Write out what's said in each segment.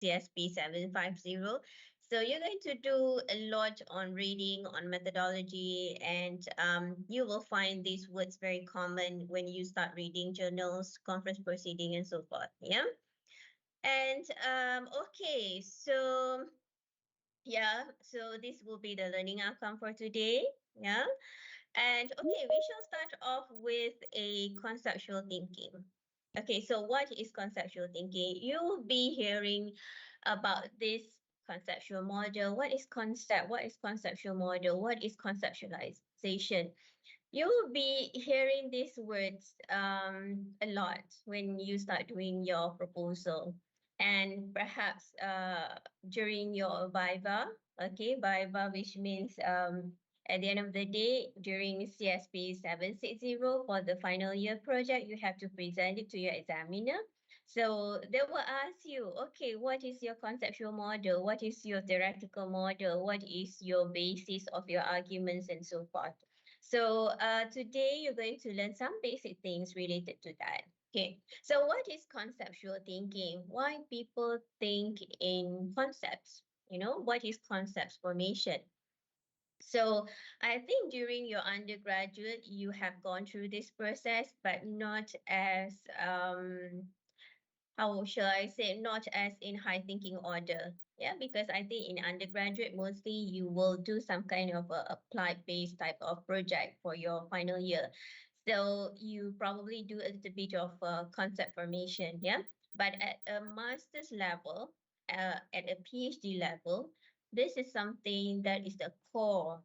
CSP750. So you're going to do a lot on reading, on methodology, and you will find these words very common when you start reading journals, conference proceeding, and so forth. Yeah. And okay, so yeah, so this will be the learning outcome for today. Yeah. And okay, we shall start off with a conceptual thinking. Okay, so what is conceptual thinking? You will be hearing about this conceptual model. What is concept? What is conceptual model? What is conceptualization? You will be hearing these words a lot when you start doing your proposal, and perhaps during your viva. Okay, viva, which means at the end of the day, during CSP 760 for the final year project, you have to present it to your examiner. So they will ask you, okay, what is your conceptual model? What is your theoretical model? What is your basis of your arguments and so forth? So today you're going to learn some basic things related to that. Okay, so what is conceptual thinking? Why people think in concepts? You know, what is concepts formation? So I think during your undergraduate, you have gone through this process, but not as how shall I say, not as in high thinking order. Yeah, because I think in undergraduate, mostly you will do some kind of a applied based type of project for your final year. So you probably do a little bit of concept formation. Yeah. But at a master's level, at a PhD level, this is something that is the core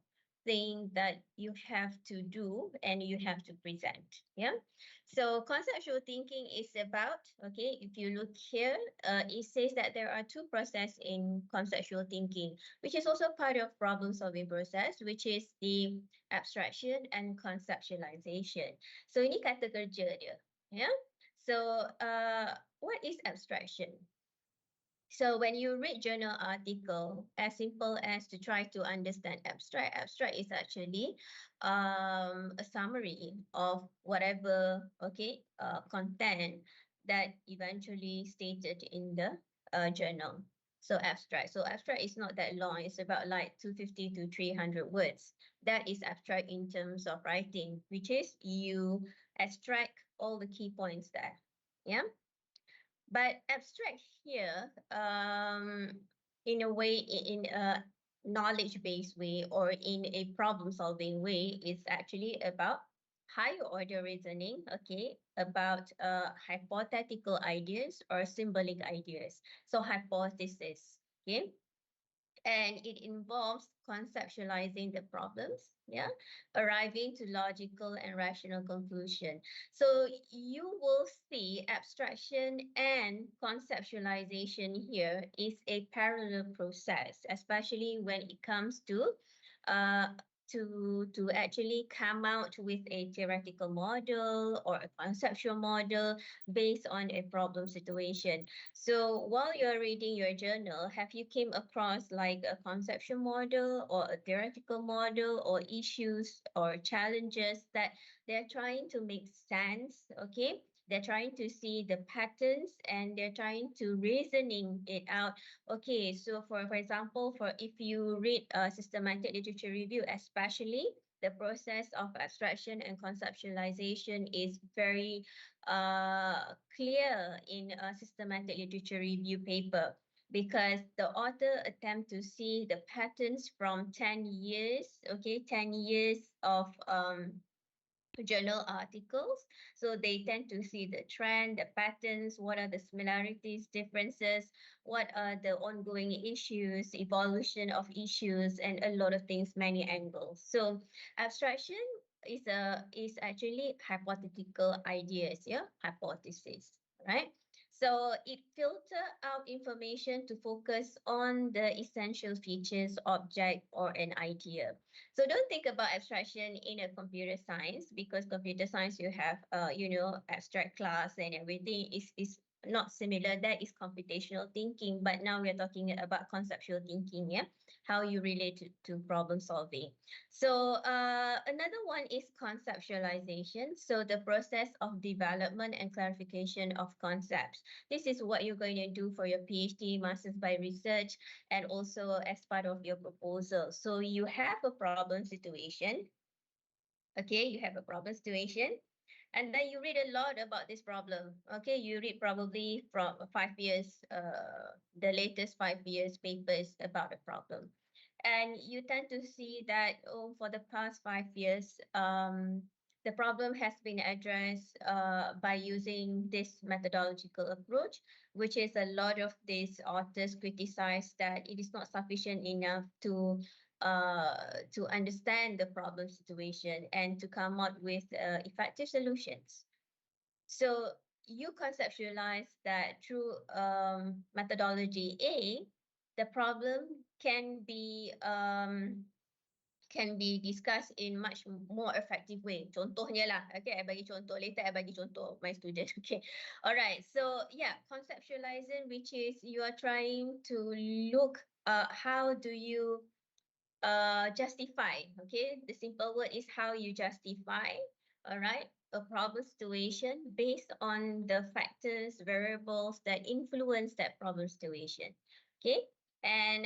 thing that you have to do and you have to present. Yeah. So conceptual thinking is about, okay, if you look here, it says that there are two processes in conceptual thinking, which is also part of problem solving process, which is the abstraction and conceptualization. So ini kata kerja dia. Yeah. So what is abstraction? So when you read journal article, as simple as to try to understand abstract, abstract is actually a summary of whatever, okay, content that eventually stated in the journal. So abstract. So abstract is not that long. It's about like 250 to 300 words. That is abstract in terms of writing, which is you extract all the key points there. Yeah. But abstract here, in a way, in a knowledge-based way or in a problem-solving way, is actually about higher order reasoning, okay, about hypothetical ideas or symbolic ideas. So hypothesis, okay, and it involves conceptualizing the problems, yeah, arriving to logical and rational conclusion. So you will see abstraction and conceptualization here is a parallel process, especially when it comes uh, to actually come out with a theoretical model or a conceptual model based on a problem situation. So while you're reading your journal, have you came across like a conceptual model or a theoretical model or issues or challenges that they're trying to make sense? Okay. They're trying to see the patterns and they're trying to reasoning it out. Okay, so for example, for if you read a systematic literature review, especially the process of abstraction and conceptualization is very clear in a systematic literature review paper, because the author attempt to see the patterns from 10 years, okay, 10 years of journal articles. So they tend to see the trend, the patterns, what are the similarities, differences, what are the ongoing issues, evolution of issues, and a lot of things, many angles. So abstraction is actually hypothetical ideas, yeah, hypothesis, right? So it filter out information to focus on the essential features, object, or an idea. So don't think about abstraction in a computer science, because computer science you have abstract class and everything is not similar. That is computational thinking, but now we're talking about conceptual thinking, yeah, how you relate to problem solving. So another one is conceptualization. So the process of development and clarification of concepts. This is what you're going to do for your PhD, Masters by Research, and also as part of your proposal. So you have a problem situation. Okay, you have a problem situation, and then you read a lot about this problem. Okay, you read probably from 5 years, the latest 5 years papers about the problem, and you tend to see that, oh, for the past 5 years, the problem has been addressed by using this methodological approach, which is a lot of these authors criticize that it is not sufficient enough to understand the problem situation and to come up with effective solutions. So you conceptualize that through methodology A, the problem can be discussed in much more effective way. Contohnya lah, okay, I bagi contoh later. I bagi contoh my student. Okay, all right. So yeah, conceptualizing, which is you are trying to look how do you justify. Okay, the simple word is how you justify, all right, a problem situation based on the factors, variables that influence that problem situation. Okay, and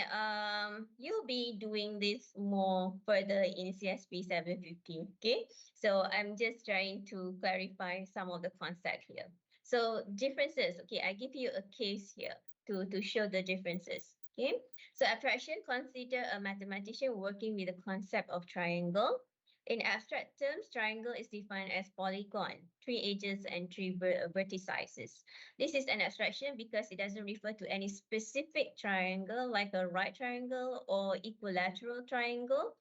you'll be doing this more further in CSP 750. Okay, so I'm just trying to clarify some of the concept here. So differences. Okay, I give you a case here to show the differences. Okay, so abstraction, consider a mathematician working with the concept of triangle. In abstract terms, triangle is defined as polygon, three edges and three vertices. This is an abstraction because it doesn't refer to any specific triangle like a right triangle or equilateral triangle,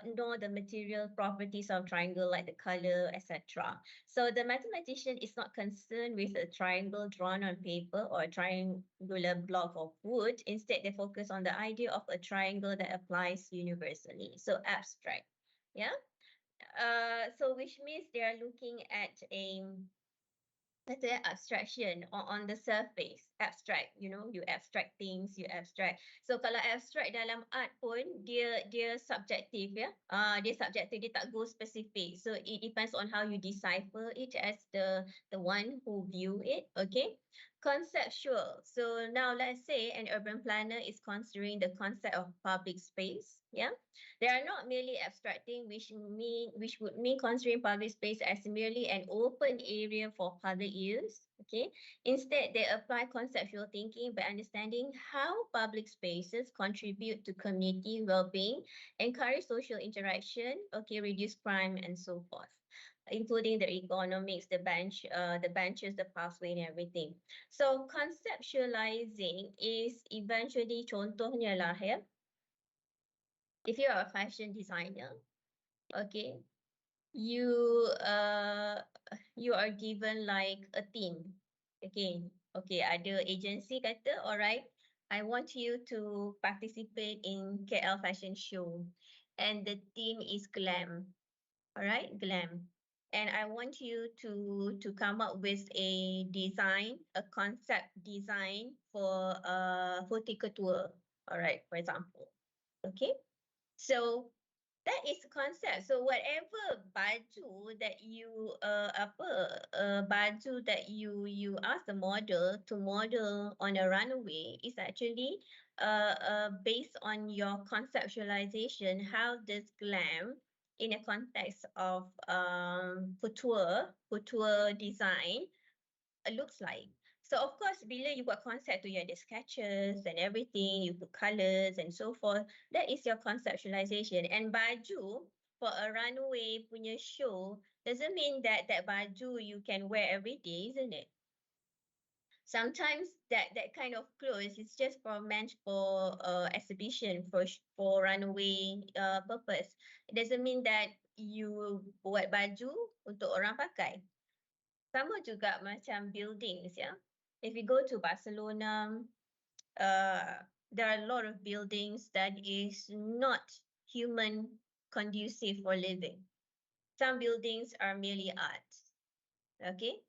nor the material properties of triangle like the color, etc. So the mathematician is not concerned with a triangle drawn on paper or a triangular block of wood. Instead, they focus on the idea of a triangle that applies universally. So abstract, yeah. So which means they are looking at a, let's say, abstraction on the surface. Abstract, you abstract things, you abstract. So kalau abstract dalam art pun dia subjektif, ya. Dia subjektif, dia tak go specific. So it depends on how you decipher it as the one who view it. Okay, conceptual. So now let's say an urban planner is considering the concept of public space. Yeah, they are not merely abstracting, which would mean considering public space as merely an open area for public use. Okay. Instead, they apply conceptual thinking by understanding how public spaces contribute to community well-being, encourage social interaction, okay, reduce crime, and so forth, including the economics, the benches, the pathway, and everything. So conceptualizing is eventually, contohnya lah, ya, if you are a fashion designer, okay, you are given like a theme. Okay, ada agency kata, alright, I want you to participate in KL fashion show, and the theme is glam. Alright, glam. And I want you to come up with a design, a concept design for a tour. Alright, for example. Okay. So that is the concept. So whatever baju that you baju that you ask the model to model on a runway is actually based on your conceptualization. How does glam in a context of couture design looks like. So of course, bila you buat concept tu, you ada sketches and everything, you put colors and so forth. That is your conceptualization. And baju for a runway punya show doesn't mean that that baju you can wear every day, isn't it? Sometimes that kind of clothes is just meant for exhibition, for runway purpose. It doesn't mean that you buat baju untuk orang pakai. Sama juga macam buildings, ya. If you go to Barcelona, there are a lot of buildings that is not human conducive for living. Some buildings are merely art. Okay,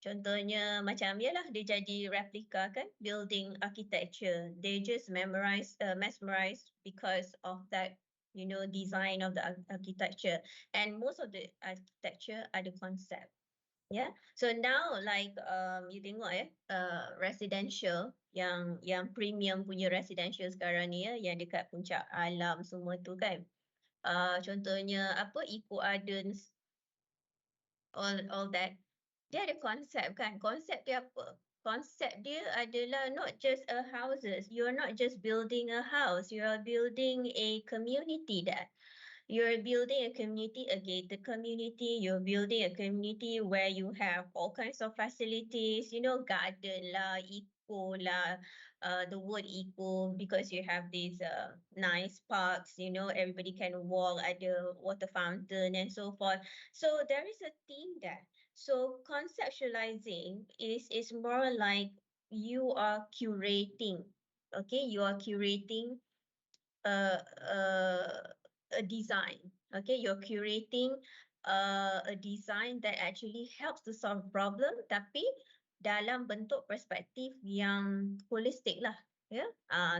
Contohnya macam yalah dia jadi replika kan, building architecture. They just mesmerized because of that, you know, design of the architecture. And most of the architecture ada concept. Yeah. So now like you tengok residential yang premium punya residential sekarang ni ya, yang dekat puncak alam semua tu kan. Contohnya apa Eco Gardens, all that, dia ada konsep kan. Konsep dia apa? Konsep dia adalah not just a houses. You're not just building a house, you are building a community there. You're building a community, a gated community. You're building a community where you have all kinds of facilities, you know, garden lah, eco lah, the word eco because you have these nice parks, you know, everybody can walk, ada water fountain and so forth. So there is a theme there. So conceptualizing is more like you are curating, okay? You are curating a, a, a design. Okay, you're curating a design that actually helps to solve problem, tapi dalam bentuk perspektif yang holistik lah. Yeah.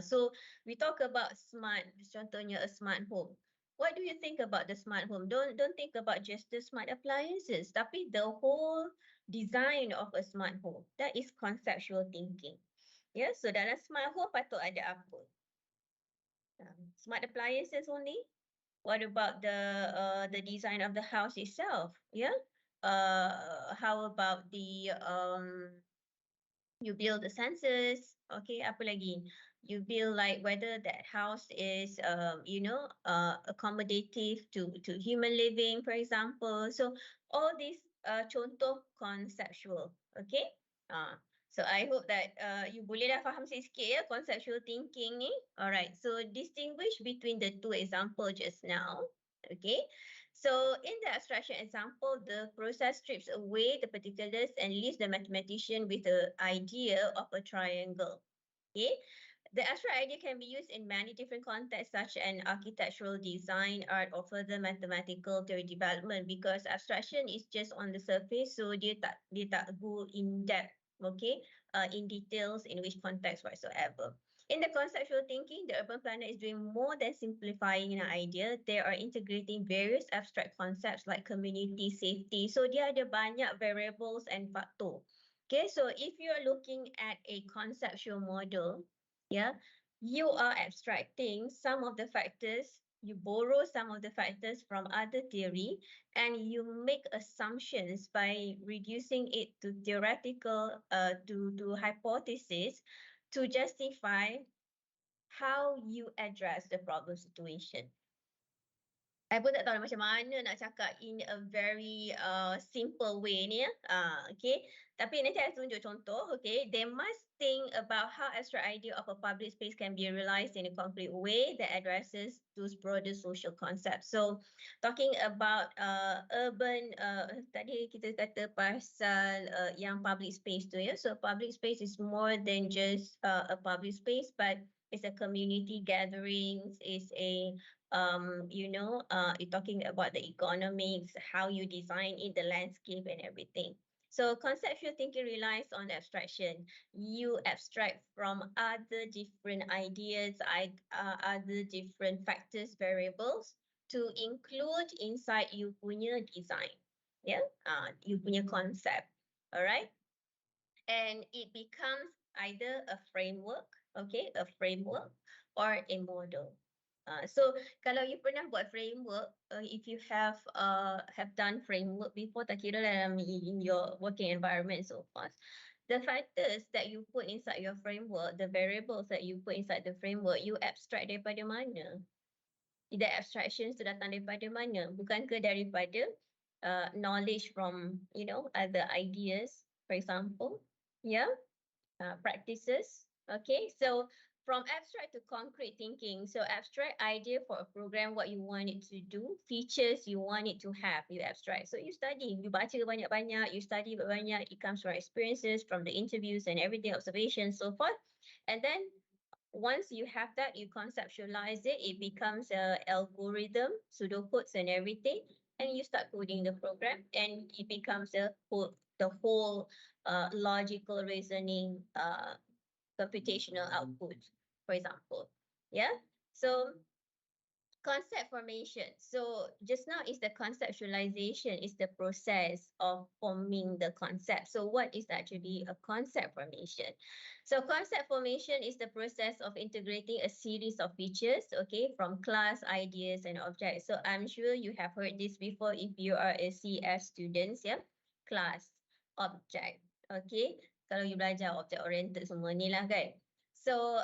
So we talk about smart, contohnya a smart home. What do you think about the smart home? Don't think about just the smart appliances, tapi the whole design of a smart home. That is conceptual thinking. Yeah. So dalam smart home patut ada apa? Smart appliances only? What about the design of the house itself? Yeah. How about the you build the sensors? Okay, apa lagi? You build like whether that house is you know accommodative to human living, for example. So all these contoh conceptual. Okay. So I hope that you boleh dah faham sikit ya conceptual thinking ni. Alright, so distinguish between the two example just now. Okay, so in the abstraction example, the process strips away the particulars and leaves the mathematician with the idea of a triangle. Okay, the abstract idea can be used in many different contexts, such as architectural design, art, or further mathematical theory development. Because abstraction is just on the surface, so dia tak go in depth, okay, in details in which context whatsoever. In the conceptual thinking, the urban planner is doing more than simplifying an idea. They are integrating various abstract concepts like community, safety. So dia ada banyak variables and faktor. Okay, so if you are looking at a conceptual model, yeah, you are abstracting some of the factors, you borrow some of the factors from other theory, and you make assumptions by reducing it to theoretical, to hypothesis to justify how you address the problem situation. I pun tak tahu macam mana nak cakap in a very simple way ni ya. Okay. Tapi nanti saya tunjuk contoh. Okay. They must think about how abstract idea of a public space can be realized in a concrete way that addresses those broader social concepts. So talking about urban, tadi kita kata pasal yang public space tu ya. So public space is more than just a public space, but it's a community gatherings, it's a you know, you're talking about the economics, how you design in the landscape and everything. So conceptual thinking relies on abstraction. You abstract from other different ideas, other different factors, variables to include inside you punya design. Yeah, you punya concept. All right. And it becomes either a framework, okay, a framework or a model. So kalau you pernah buat framework, if you have done framework before, tak kira dalam in your working environment so forth, the factors that you put inside your framework, the variables that you put inside the framework, you abstract daripada mana? The abstractions tu datang daripada mana? Bukan ke daripada knowledge from, you know, other ideas, for example, yeah, practices. Okay, so from abstract to concrete thinking. So abstract idea for a program, what you want it to do, features you want it to have, you abstract. So you study, you baca banyak-banyak, you study banyak, it comes from experiences, from the interviews and everything, observations, so forth. And then once you have that, you conceptualize it, it becomes a algorithm, pseudocodes and everything, and you start coding the program and it becomes a code the whole logical reasoning computational output, for example. Yeah. So concept formation. So just now is the conceptualization, is the process of forming the concept. So what is actually a concept formation? So concept formation is the process of integrating a series of features, okay, from class, ideas, and objects. So I'm sure you have heard this before if you are a CS students, yeah, class, object, okay. Kalau you belajar object oriented semua ni lah kan. So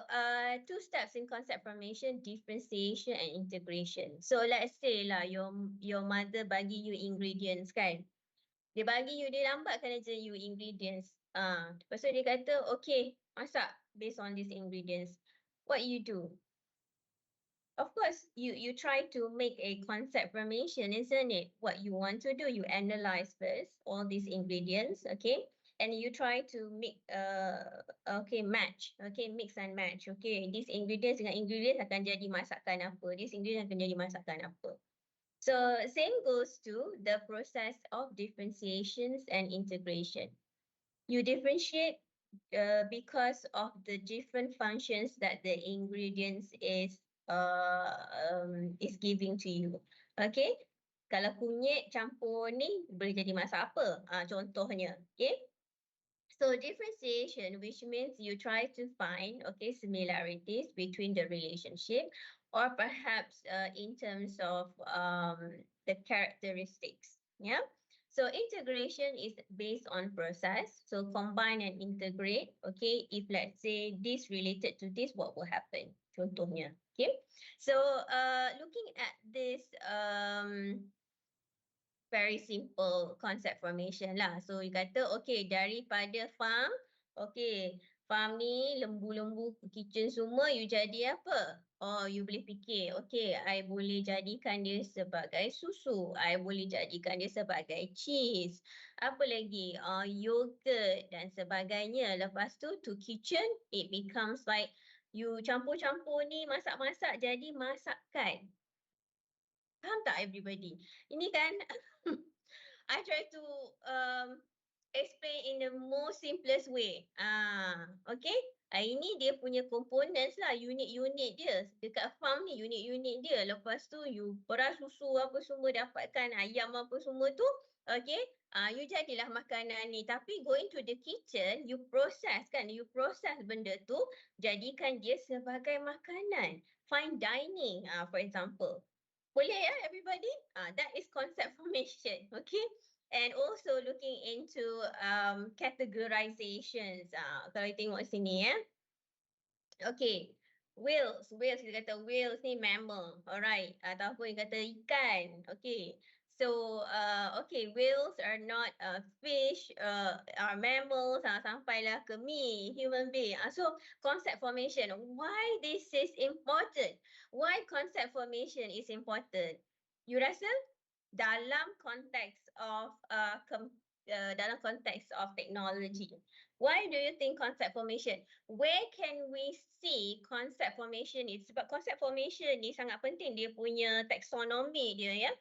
two steps in concept formation, differentiation and integration. So let's say lah your mother bagi you ingredients kan. Dia bagi you, dia lambatkan aja you ingredients. Lepas tu dia kata, okay, masak based on these ingredients. What you do? Of course, you try to make a concept formation, isn't it? What you want to do, you analyze first all these ingredients, okay? And you try to make match, okay, mix and match, okay. These ingredients dengan ingredients akan jadi masakan apa? These ingredients akan jadi masakan apa? So same goes to the process of differentiations and integration. You differentiate because of the different functions that the ingredients is giving to you. Okay? Kalau kunyit campur ni boleh jadi masak apa? Contohnya. Okay? So differentiation, which means you try to find, okay, similarities between the relationship or perhaps in terms of the characteristics. Yeah? So integration is based on process. So combine and integrate. Okay, if let's say this related to this, what will happen? Contohnya. Okay, so looking at this very simple concept formation lah. So you kata okay, daripada farm, okay, farm ni lembu-lembu kitchen semua you jadi apa? Oh, you boleh fikir, okay, I boleh jadikan dia sebagai susu, I boleh jadikan dia sebagai cheese, apa lagi? Yogurt dan sebagainya. Lepas tu to kitchen, it becomes like you campur-campur ni masak-masak jadi masakan. Faham tak everybody? Ini kan I try to explain in the most simplest way. Okay. Ini dia punya components lah, unit-unit dia. Dekat farm ni unit-unit dia. Lepas tu you peras susu apa semua, dapatkan ayam apa semua tu. Okay. You jadilah makanan ni. Tapi going to the kitchen, you process kan. You process benda tu, jadikan dia sebagai makanan. Fine dining, for example. Boleh ya everybody? That is concept formation. Okay. And also looking into categorizations. Kalau you tengok sini ya. Okay. Whales kita kata whales ni mammal. Alright. Ataupun kita kata ikan. Okay. So okay, whales are not fish, are mammals, sampailah ke me, human being. So concept formation, why this is important? Why concept formation is important? You rasa? Dalam konteks of dalam konteks of technology. Why do you think concept formation? Where can we see concept formation ni? Sebab concept formation ni sangat penting, dia punya taxonomy dia ya.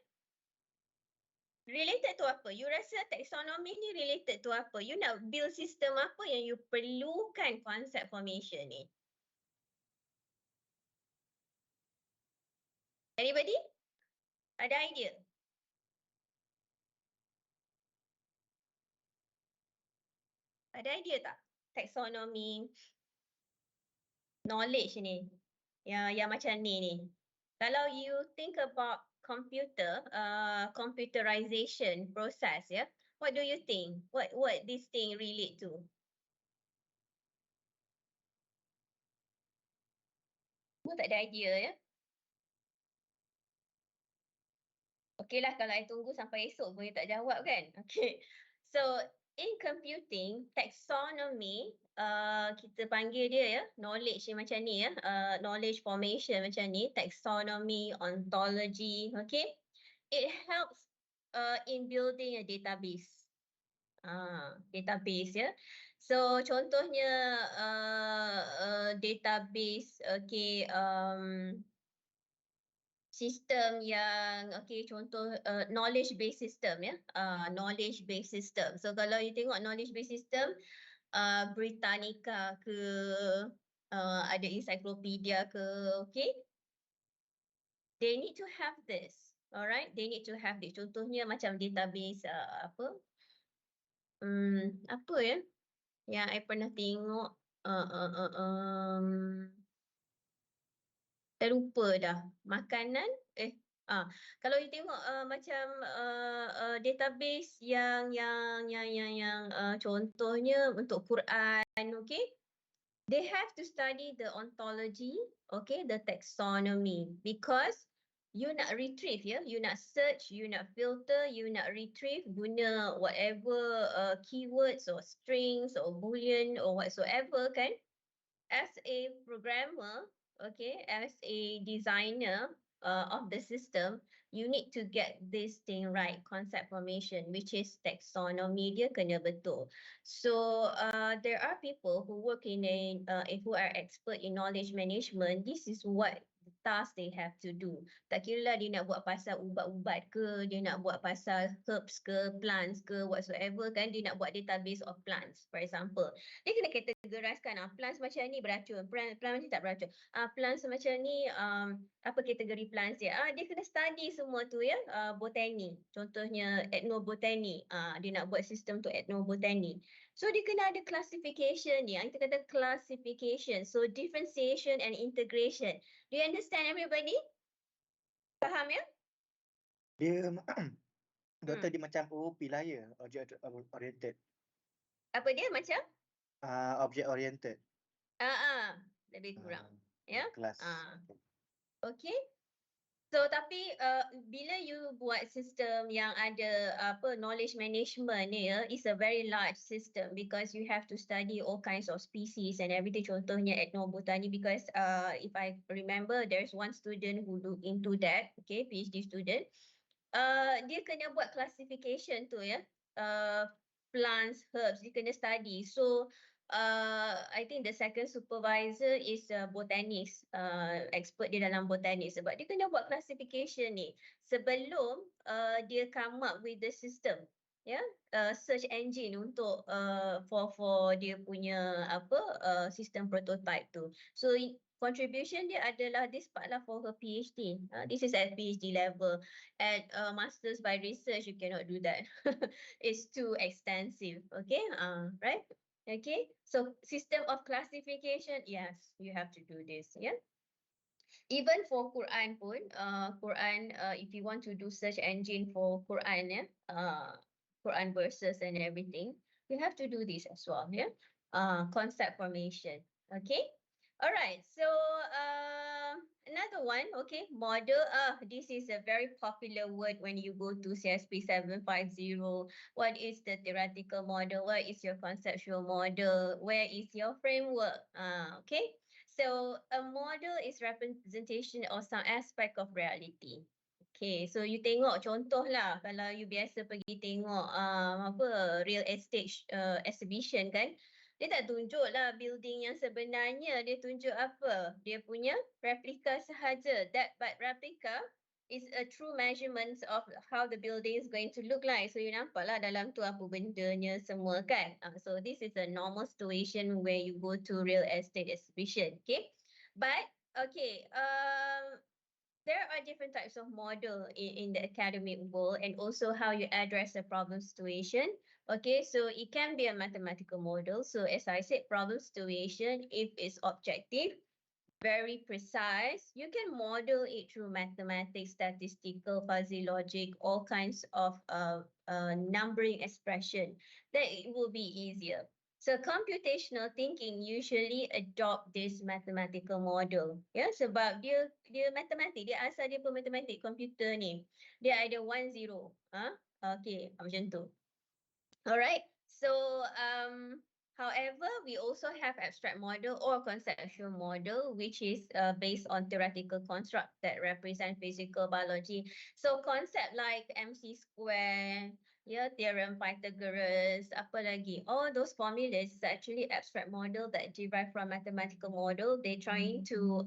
Related to apa? You rasa taxonomy ni related to apa? You nak build sistem apa yang you perlukan concept formation ni? Anybody? Ada idea? Ada idea tak? Taxonomy knowledge ni. Yang macam ni. Kalau you think about computerization process, yeah, what do you think? What this thing relate to? Semua tak ada idea ya. Okey lah kalau I tunggu sampai esok boleh tak jawab kan? Okay. So in computing, taxonomy, kita panggil dia ya, knowledge ni macam ni ya, knowledge formation macam ni, taxonomy, ontology, okay. It helps in building a database. Database ya. So contohnya database, okay, sistem yang contoh knowledge based system ya, knowledge based system. So kalau you tengok knowledge based system, Britannica ke, ada encyclopedia ke, they need to have this. Alright, they need to have this. Contohnya macam database apa ya yang I pernah tengok, saya lupa dah. Makanan, kalau you tengok macam database yang contohnya untuk Quran, they have to study the ontology, the taxonomy, because you nak retrieve you nak search, you nak filter, you nak retrieve guna whatever keywords or strings or boolean or whatsoever kan. As a programmer, as a designer of the system, you need to get this thing right, concept formation, which is taxonomy dia kena betul. So there are people who work who are expert in knowledge management. This is what the task they have to do. Tak kira lah dia nak buat pasal ubat-ubat ke, dia nak buat pasal herbs ke, plants ke, whatsoever kan, dia nak buat database of plants, for example. Dia kena kategoriskan, plants macam ni beracun, plant macam tak beracun, plants macam ni apa kategori plants dia. Dia kena study semua tu ya, botany, contohnya ethnobotany, dia nak buat sistem tu ethnobotany. So dia kena ada classification ni, kita kata classification, so differentiation and integration. Do you understand everybody? Faham ya? Dia Doktor dia macam OOP lah ya, object oriented. Apa dia macam? Object oriented. Lebih kurang. Ya. Kelas. Okay. So tapi bila you buat sistem yang ada knowledge management ni ya, is a very large system because you have to study all kinds of species and everything. Contohnya ethnobotany, because if I remember, there's one student who look into that, PhD student. Dia kena buat classification tu ya, plants, herbs, dia kena study. So I think the second supervisor is botanist, expert di dalam botanis, sebab dia kena buat classification ni sebelum dia come up with the system, search engine untuk for dia punya sistem prototype tu. So contribution dia adalah this part lah for her PhD. This is at PhD level. At masters by research, you cannot do that. It's too extensive. Right? So system of classification, yes, you have to do this. Even for Quran pun, Quran, if you want to do search engine for Quran, Quran verses and everything, you have to do this as well. Concept formation. Alright, so another one, model. This is a very popular word when you go to CSP 750. What is the theoretical model? What is your conceptual model? Where is your framework? So a model is representation of some aspect of reality. So you tengok contoh lah, kalau you biasa pergi tengok real estate exhibition kan, dia tak tunjuk lah building yang sebenarnya, dia tunjuk apa? Dia punya replika sahaja. But replica is a true measurement of how the building is going to look like. So you nampak lah dalam tu apa bendanya semua kan. So this is a normal situation where you go to real estate exhibition. But there are different types of model in the academic world, and also how you address a problem situation. So it can be a mathematical model. So as I said, problem situation, if it's objective, very precise, you can model it through mathematics, statistical, fuzzy logic, all kinds of numbering expression. That it will be easier. So computational thinking usually adopt this mathematical model. Sebab dia matematik, dia asal dia pun matematik, komputer ni. Dia ada 1, 0. Macam tu. Alright. So however, we also have abstract model or conceptual model, which is based on theoretical construct that represent physical biology. So concept like MC square, Yeah, theorem Pythagoras, apa lagi? All those formulas is actually abstract model that derive from mathematical model. They're trying to,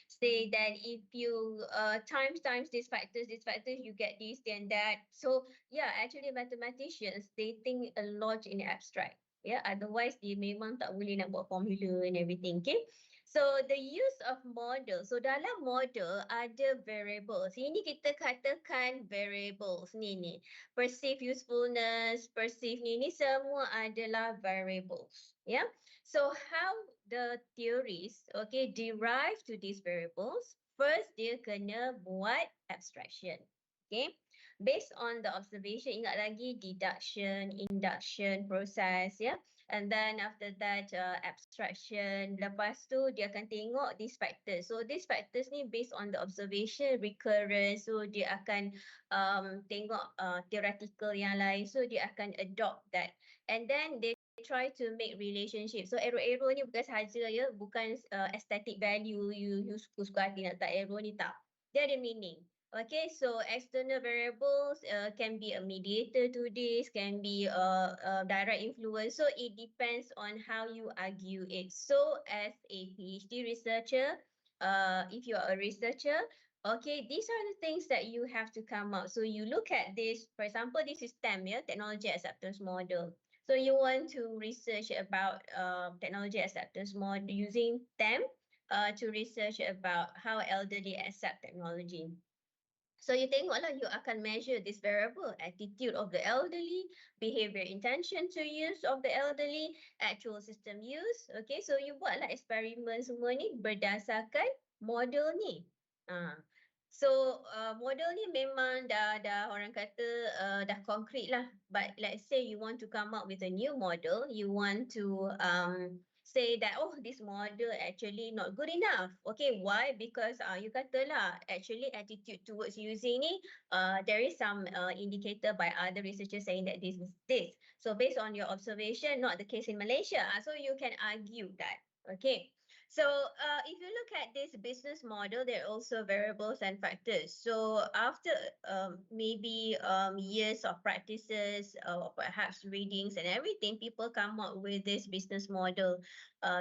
say that if you times these factors, you get this, then that. So yeah, actually mathematicians they think a lot in abstract. Yeah, otherwise they memang tak boleh nak buat formula and everything. Okay. So the use of model. So dalam model ada variables. Ini kita katakan variables ni. Perceived usefulness, perceived ni semua adalah variables. Yeah. So how the theories okay derive to these variables? First dia kena buat abstraction. Okay. Based on the observation, ingat lagi deduction, induction process, ya. Yeah? And then after that abstraction. Lepas tu dia akan tengok these factors. So these factors ni based on the observation, recurrence. So dia akan tengok theoretical yang lain. So dia akan adopt that. And then they try to make relationship. So arrow ni bukan sahaja ya, bukan aesthetic value you suka hati nak tak arrow ni tak. Dia ada meaning. Okay, so external variables can be a mediator to this, can be a direct influence. So it depends on how you argue it. So as a PhD researcher, if you are a researcher, okay, these are the things that you have to come up. So you look at this, for example, this is TAM, yeah, Technology Acceptance Model. So you want to research about technology acceptance model using TAM to research about how elderly accept technology. So you tengoklah you akan measure this variable, attitude of the elderly, behavior intention to use of the elderly, actual system use. Okay, so you buatlah eksperimen semua ni berdasarkan model ni. So model ni memang dah orang kata dah concrete lah. But let's say you want to come up with a new model, you want to say that oh this model actually not good enough. Okay, why? Because you katalah actually attitude towards using ni there is some indicator by other researchers saying that this is this. So based on your observation, not the case in Malaysia. So you can argue that. Okay. So if you look at this business model, there are also variables and factors. So after maybe years of practices or perhaps readings and everything, people come up with this business model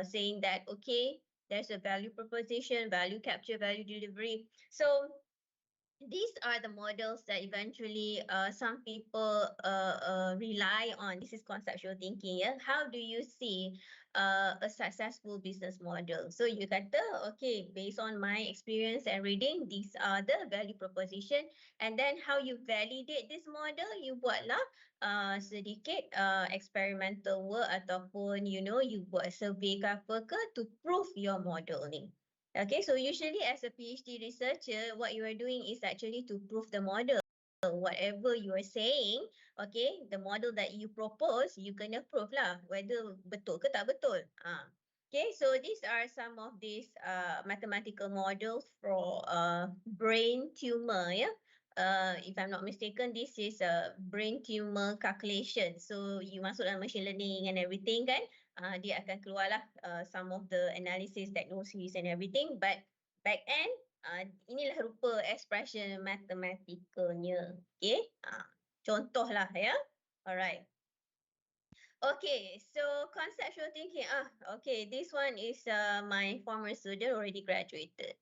saying that, okay, there's a value proposition, value capture, value delivery. So these are the models that eventually some people rely on. This is conceptual thinking. Yeah? How do you see a successful business model? So you kata, okay, based on my experience and reading, these are the value proposition. And then how you validate this model, you buatlah sedikit experimental work ataupun, you buat survey ke apa ke to prove your model ni. Okay, so usually as a PhD researcher, what you are doing is actually to prove the model. Whatever you are saying, okay, the model that you propose, you kena prove lah whether betul ke tak betul. Okay, so these are some of these mathematical models for brain tumor, yeah. If I'm not mistaken, this is a brain tumor calculation. So you masuk dalam machine learning and everything kan, dia akan keluarlah some of the analysis, diagnosis and everything. But back end, inilah rupa expression mathematicalnya. Okay, contohlah ya. Alright. Okay, so conceptual thinking. Okay, this one is my former student already graduated.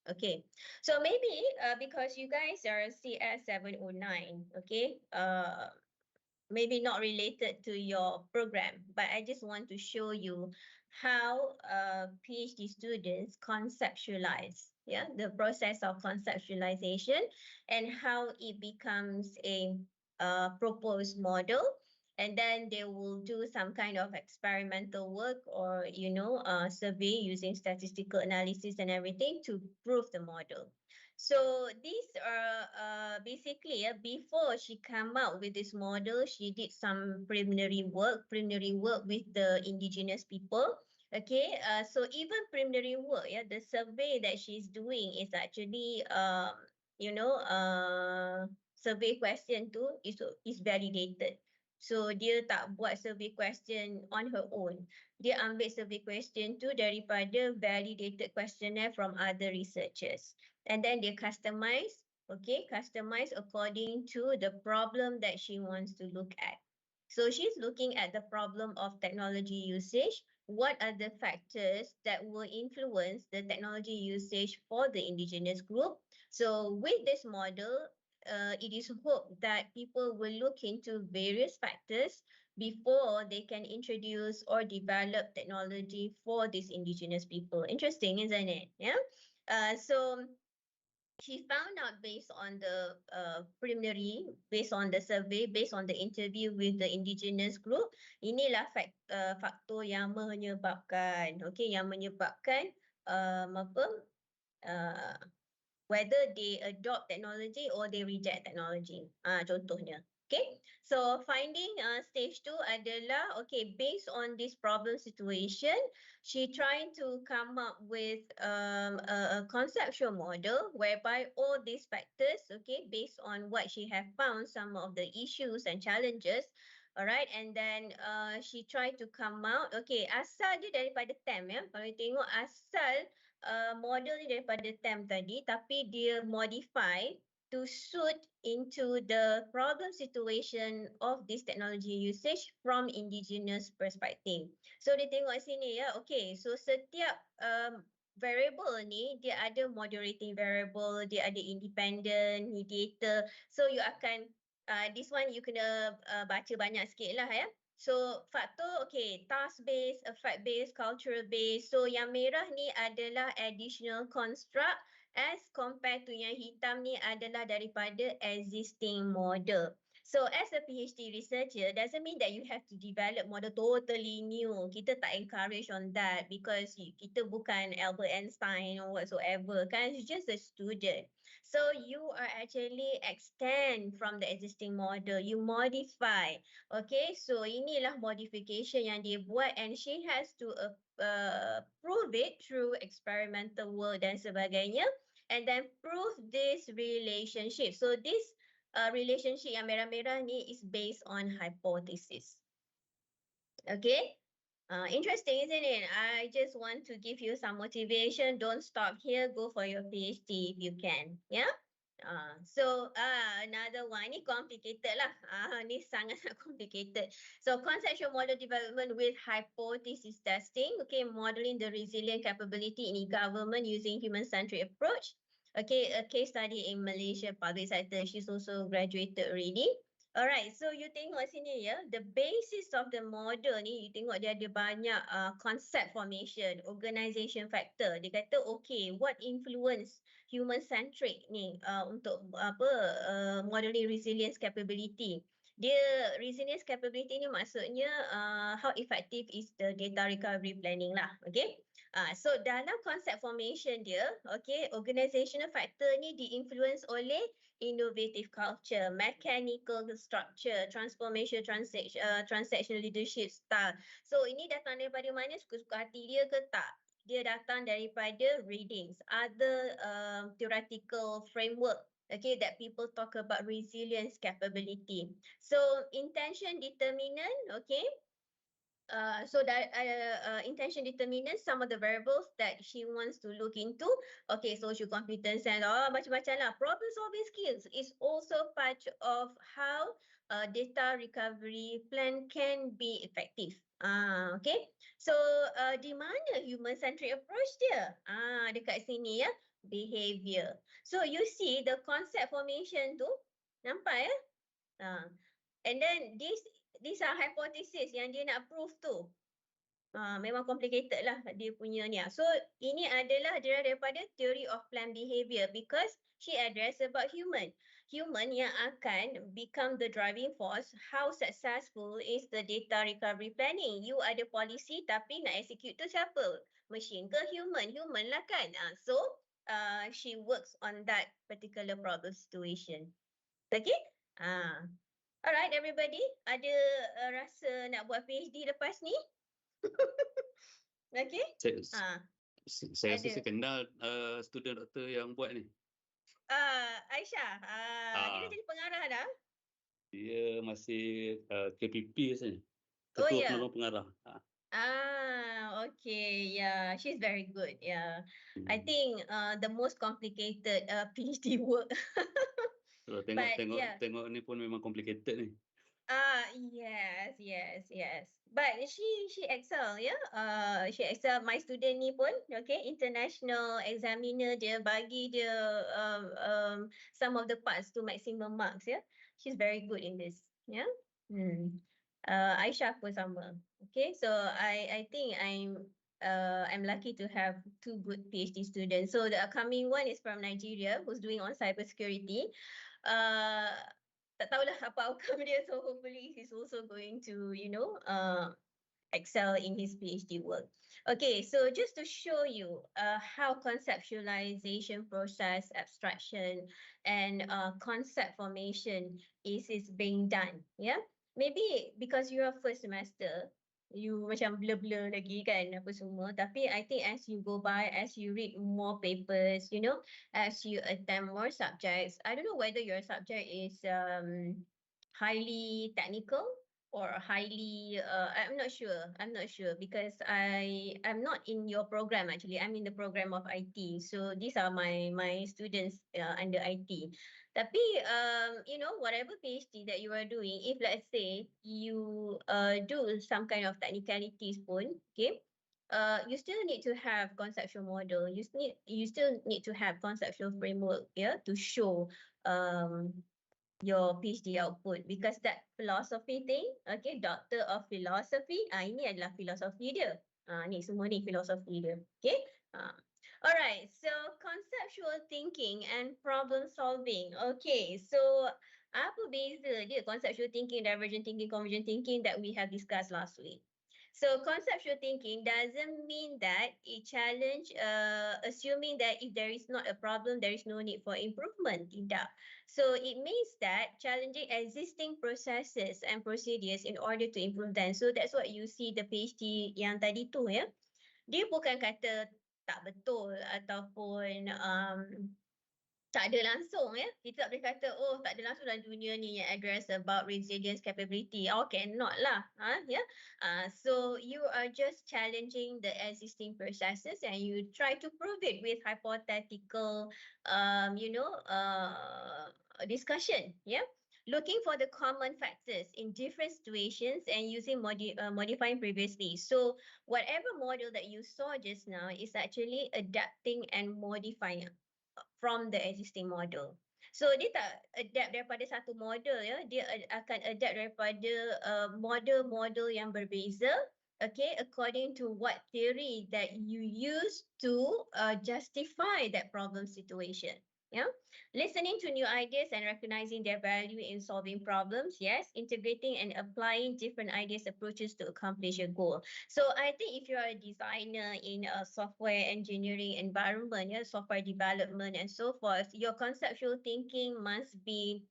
Okay, so maybe because you guys are CS709, okay, maybe not related to your program, but I just want to show you how PhD students conceptualize, yeah, the process of conceptualization and how it becomes a proposed model. And then they will do some kind of experimental work or, survey using statistical analysis and everything to prove the model. So these are basically before she come out with this model, she did some preliminary work with the indigenous people. Okay, so even preliminary work, the survey that she's doing is actually, survey question too is validated. So dia tak buat survey question on her own. Dia ambil survey question tu daripada validated questionnaire from other researchers. And then dia customize Okay, customized according to the problem that she wants to look at. So she's looking at the problem of technology usage. What are the factors that will influence the technology usage for the indigenous group? So with this model, it is hoped that people will look into various factors before they can introduce or develop technology for these indigenous people. Interesting, isn't it? Yeah. So she found out based on the preliminary, based on the survey, based on the interview with the indigenous group, inilah faktor yang menyebabkan, okay, yang menyebabkan apa, uh, whether they adopt technology or they reject technology. Contohnya. Okay, so finding stage 2 adalah, okay, based on this problem situation, she trying to come up with a conceptual model whereby all these factors, okay, based on what she have found, some of the issues and challenges, alright, and then she try to come out, okay, asal dia daripada TEM ya, kalau you tengok asal model ni daripada TEM tadi, tapi dia modify to suit into the problem situation of this technology usage from indigenous perspective. So dia tengok sini ya, okay, so setiap variable ni dia ada moderating variable, dia ada independent, mediator. So you akan this one you kena baca banyak sikit lah ya. So faktor, okay, task based, effect based, cultural based. So yang merah ni adalah additional construct as compared to yang hitam ni adalah daripada existing model. So as a PhD researcher, doesn't mean that you have to develop model totally new. Kita tak encourage on that because kita bukan Albert Einstein or whatsoever kan. It's just a student. So you are actually extend from the existing model. You modify. Okay, so inilah modification yang dia buat and she has to prove it through experimental work dan sebagainya and then prove this relationship. So this relationship yang merah-merah ni is based on hypothesis. Okay, interesting, isn't it? I just want to give you some motivation. Don't stop here. Go for your PhD if you can. Yeah. So another one, ni complicated lah. Ni sangat complicated. So conceptual model development with hypothesis testing. Okay, modeling the resilient capability in e-government using human-centric approach. Okay, a case study in Malaysia public sector. She's also graduated already. Alright, so you tengok sini ya, the basis of the model ni, you tengok dia ada banyak concept formation, organization factor. Dia kata, okay, what influence human-centric ni untuk modeling resilience capability. Dia resilience capability ni maksudnya how effective is the data recovery planning lah, okay? So dalam concept formation dia, okay, organizational factor ni di-influence oleh innovative culture, mechanical structure, transformation, transactional leadership style. So ini datang daripada mana, suka-suka hati dia ke tak? Dia datang daripada readings, other theoretical framework, okay, that people talk about resilience capability. So intention determinant, okay, so that intention determinants some of the variables that she wants to look into. Okay, social competence and macam-macam lah. Problem solving skills is also part of how data recovery plan can be effective. Okay, so di mana human centric approach dia? Dekat sini ya, behavior. So you see the concept formation tu, nampak ya? And then these are hypothesis yang dia nak prove tu. Memang complicated lah dia punya ni. So ini adalah daripada theory of planned behavior because she address about human. Human yang akan become the driving force. How successful is the data recovery planning? You ada policy tapi nak execute tu siapa? Machine ke human? Human lah kan. So she works on that particular problem situation. Okay? Alright everybody, ada rasa nak buat PhD lepas ni? Okay? Saya rasa saya kenal student doktor yang buat ni. Aisyah, dia dah jadi pengarah dah? Dia masih KPP rasanya. Oh, Ketua ya. Penolong Pengarah. Okay. Yeah, she's very good. Yeah. I Hmm. think the most complicated PhD work. Kalau tengok But tengok yeah. tengok ni pun memang complicated ni. Yes, yes, yes. But she excel, yeah. She excel. My student ni pun, okay, international examiner dia bagi dia some of the parts to maximum marks, yeah. She's very good in this, yeah. Hmm. Aisyah pun sama. Okay, so I think I'm lucky to have two good PhD students. So the upcoming one is from Nigeria, who's doing on cybersecurity. Uh, tak tahulah apa outcome dia. So hopefully he's also going to, excel in his PhD work. Okay, so just to show you how conceptualization process, abstraction, and concept formation is being done. Yeah, maybe because you're first semester, you macam blur-blur lagi kan apa semua. Tapi I think as you go by, as you read more papers, as you attempt more subjects, I don't know whether your subject is highly technical or highly I'm not sure because I'm not in your program. Actually, I'm in the program of IT, so these are my students under IT. Tapi whatever PhD that you are doing, if let's say you do some kind of technicalities pun, okay, you still need to have conceptual model. You still need to have conceptual framework, yeah, to show um your PhD output, because that philosophy thing, okay, Doctor of Philosophy, ini adalah filosofi dia. Ni semua ni filosofi dia. Okay. Alright, so conceptual thinking and problem solving. Okay, so apa beza dia conceptual thinking, divergent thinking, convergent thinking that we have discussed last week? So conceptual thinking doesn't mean that it challenge assuming that if there is not a problem, there is no need for improvement. Tidak. So it means that challenging existing processes and procedures in order to improve them. So that's what you see the PhD yang tadi tu, ya. Dia bukan kata tak betul ataupun tak ada langsung, ya. Kita tak boleh kata tak ada langsung dalam dunia ni yang address about resilience capability. Cannot lah. So you are just challenging the existing processes and you try to prove it with hypothetical discussion, yeah. Looking for the common factors in different situations and using modifying previously. So whatever model that you saw just now is actually adapting and modifying from the existing model. So dia tak adapt daripada satu model, ya. Dia akan adapt daripada model-model yang berbeza, okay, according to what theory that you use to justify that problem situation. Yeah, listening to new ideas and recognizing their value in solving problems. Yes, integrating and applying different ideas, approaches to accomplish a goal. So I think if you are a designer in a software engineering environment, software development and so forth, your conceptual thinking must be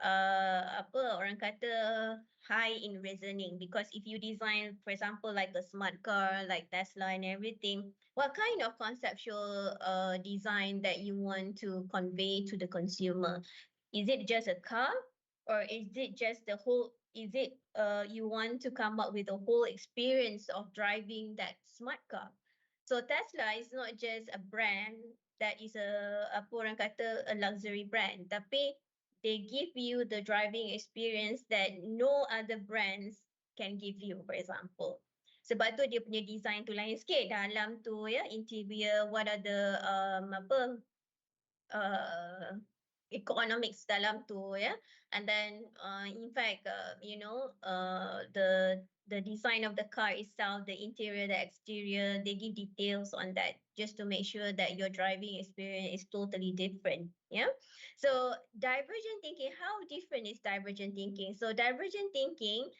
apa orang kata high in reasoning, because if you design, for example, like a smart car like Tesla and everything, what kind of conceptual design that you want to convey to the consumer? Is it just a car, or is it just the whole, is it you want to come up with a whole experience of driving that smart car? So Tesla is not just a brand that is a apa orang kata a luxury brand, tapi they give you the driving experience that no other brands can give you, for example. Sebab tu dia punya design tu lain sikit. Dalam tu, ya, interior, what are the uh, economics dalam tu, ya. And then in fact the design of the car itself, the interior, the exterior, they give details on that just to make sure that your driving experience is totally different. Yeah. So divergent thinking, how different is divergent thinking? So divergent thinking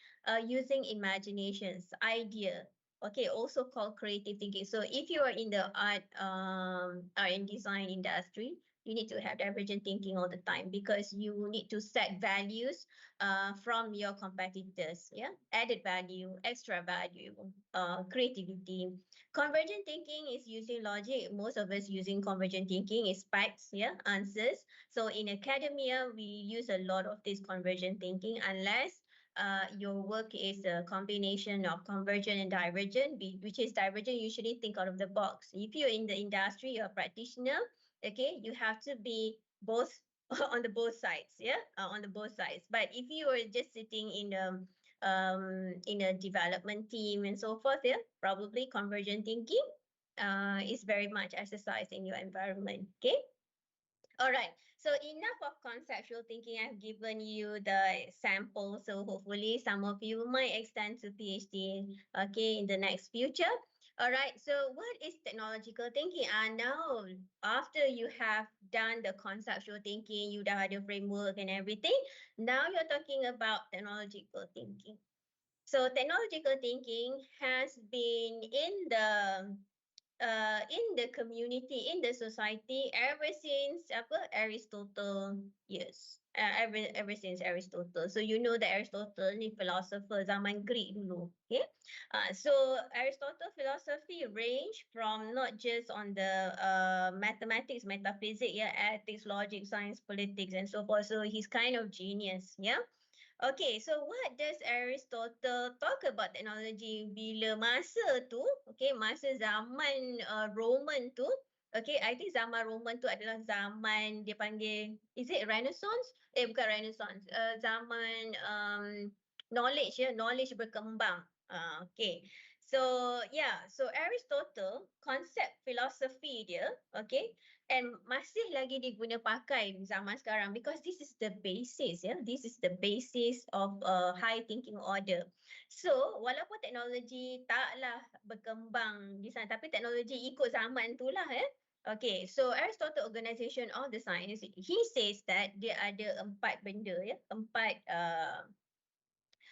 using imaginations, idea, okay, also called creative thinking. So if you are in the art and design industry, you need to have divergent thinking all the time, because you need to set values from your competitors. Yeah, added value, extra value, creativity. Convergent thinking is using logic. Most of us using convergent thinking is facts, yeah, answers. So in academia, we use a lot of this convergent thinking, unless your work is a combination of convergent and divergent, which is divergent, usually think out of the box. If you're in the industry, you're a practitioner, okay, you have to be both on the both sides, yeah, on the both sides. But if you are just sitting in a development team and so forth, yeah, probably convergent thinking is very much exercised in your environment, okay? All right. So enough of conceptual thinking. I've given you the sample. So hopefully some of you might extend to PhD, okay, in the next future. All right. So what is technological thinking? Now, after you have done the conceptual thinking, you dah ada framework and everything. Now you're talking about technological thinking. So technological thinking has been in the community, in the society, ever since Aristotle years. Ever since Aristotle. So you know that Aristotle ni philosopher zaman Greek dulu. Okay. So Aristotle philosophy range from not just on the mathematics, metaphysics, yeah, ethics, logic, science, politics, and so forth. So he's kind of genius. Yeah. Okay, so what does Aristotle talk about technology bila masa tu, okay, masa zaman Roman tu, okay, I think zaman Roman tu adalah zaman dia panggil, is it Renaissance? Bukan Renaissance, zaman knowledge, ya, knowledge berkembang. Okay, so yeah, so Aristotle, konsep filosofi dia, okay, and masih lagi diguna pakai zaman sekarang because this is the basis, ya, this is the basis of high thinking order. So walaupun teknologi taklah berkembang di sana, tapi teknologi ikut zaman tu lah, ya. Okay, so Aristotle Organization of the Science, he says that dia ada 4 benda, ya, 4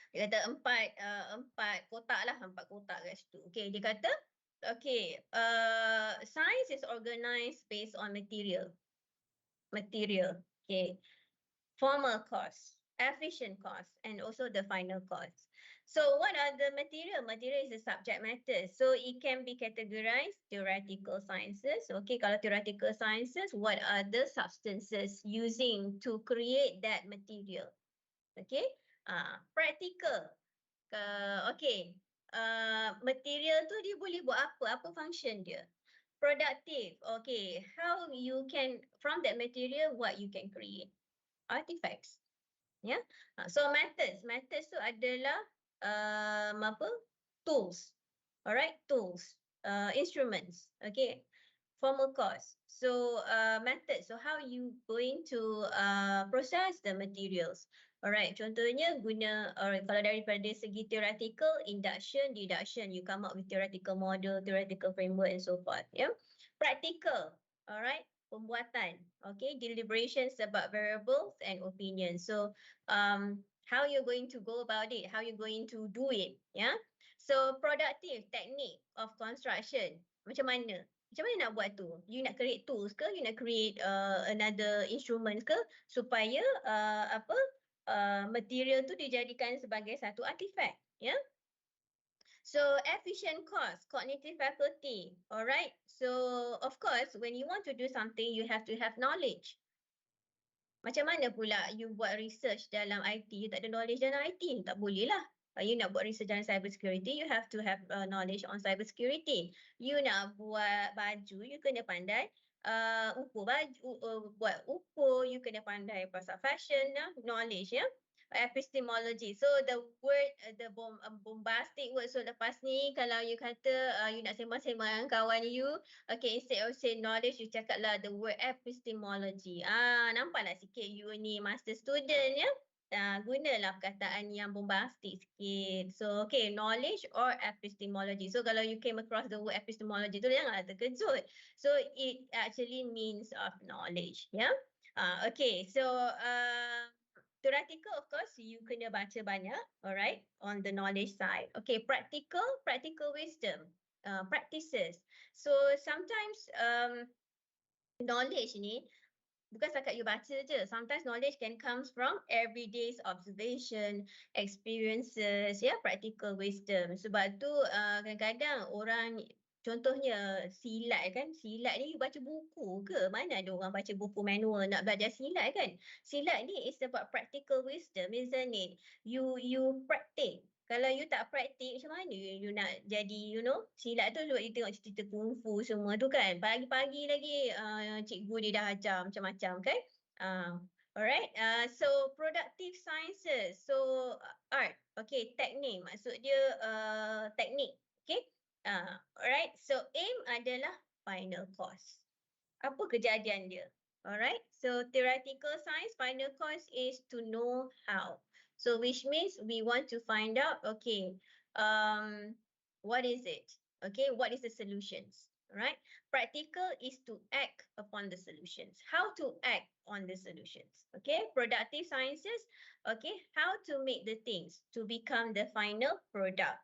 dia kata empat kotak lah, 4 kotak kat situ. Okay, dia kata, okay, science is organized based on material, okay, formal cost, efficient cost, and also the final cost. So what are the material? Material is the subject matter. So it can be categorized theoretical sciences. Okay, kalau theoretical sciences, what are the substances using to create that material? Okay, practical. Okay, material tu dia boleh buat apa? Apa function dia? Productive. Okay, how you can, from that material, what you can create? Artifacts. Yeah. So methods tu adalah apa? Tools. Alright, tools. Instruments. Okay. Formal cost. So methods. So how you going to process the materials? Alright, contohnya guna, kalau daripada segi theoretical, induction, deduction, you come up with theoretical model, theoretical framework and so forth. Yeah. Practical. Alright, pembuatan. Okay, deliberations about variables and opinions. So how you're going to go about it, how you're going to do it. Yeah. So productive technique of construction. Macam mana? Macam mana nak buat tu? You nak create tools ke? You nak create another instrument ke? Supaya material tu dijadikan sebagai satu artifact. Yeah. So efficient cost, cognitive faculty. Alright. So of course, when you want to do something, you have to have knowledge. Macam mana pula you buat research dalam IT, you tak ada knowledge dalam IT? Tak boleh lah. You nak buat research dalam cyber security, you have to have knowledge on cyber security. You nak buat baju, you kena pandai ukur baju, buat ukur, you kena pandai pasal fashion, knowledge, ya. Epistemology. So the word, the bombastic word. So lepas ni kalau you kata you nak sembang-sembang dengan kawan you, okay, instead of say knowledge, you cakap lah the word epistemology. Nampaklah sikit you ni master student, ya. Gunalah perkataan yang bombastic sikit. So okay, knowledge or epistemology. So kalau you came across the word epistemology tu, janganlah terkejut. So it actually means of knowledge, ya. Okay, so theoretical, of course, you kena baca banyak, alright, on the knowledge side. Okay, practical wisdom, practices. So sometimes knowledge ni bukan setakat you baca je. Sometimes knowledge can come from everyday's observation, experiences, ya, practical wisdom. Sebab tu kadang-kadang orang Contohnya silat kan, silat ni you baca buku ke? Mana ada orang baca buku manual nak belajar silat kan? Silat ni is about practical wisdom, isn't it? You practice. Kalau you tak praktik, macam mana you nak jadi, you know, silat tu sebab you tengok cerita kungfu semua tu kan. Pagi-pagi lagi cikgu dia dah ajar macam-macam kan. Alright, so productive sciences, so art, okay, teknik, maksud dia teknik, okay. Alright, so aim adalah final course. Apa kejadian dia? Alright, so theoretical science final course is to know how. So which means we want to find out, okay, what is it? Okay, what is the solutions? Right? Practical is to act upon the solutions. How to act on the solutions. Okay, productive sciences, okay, how to make the things to become the final product.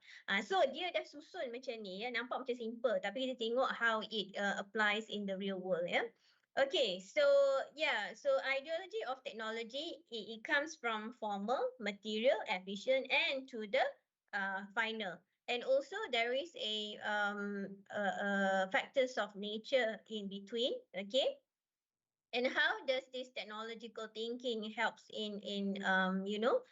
So dia dah susun macam ni ya, nampak macam simple tapi kita tengok how it applies in the real world ya. Okay, so yeah, so ideology of technology, it comes from formal, material, efficient, and to the final. And also there is a factors of nature in between, okay? And how does this technological thinking helps in you know,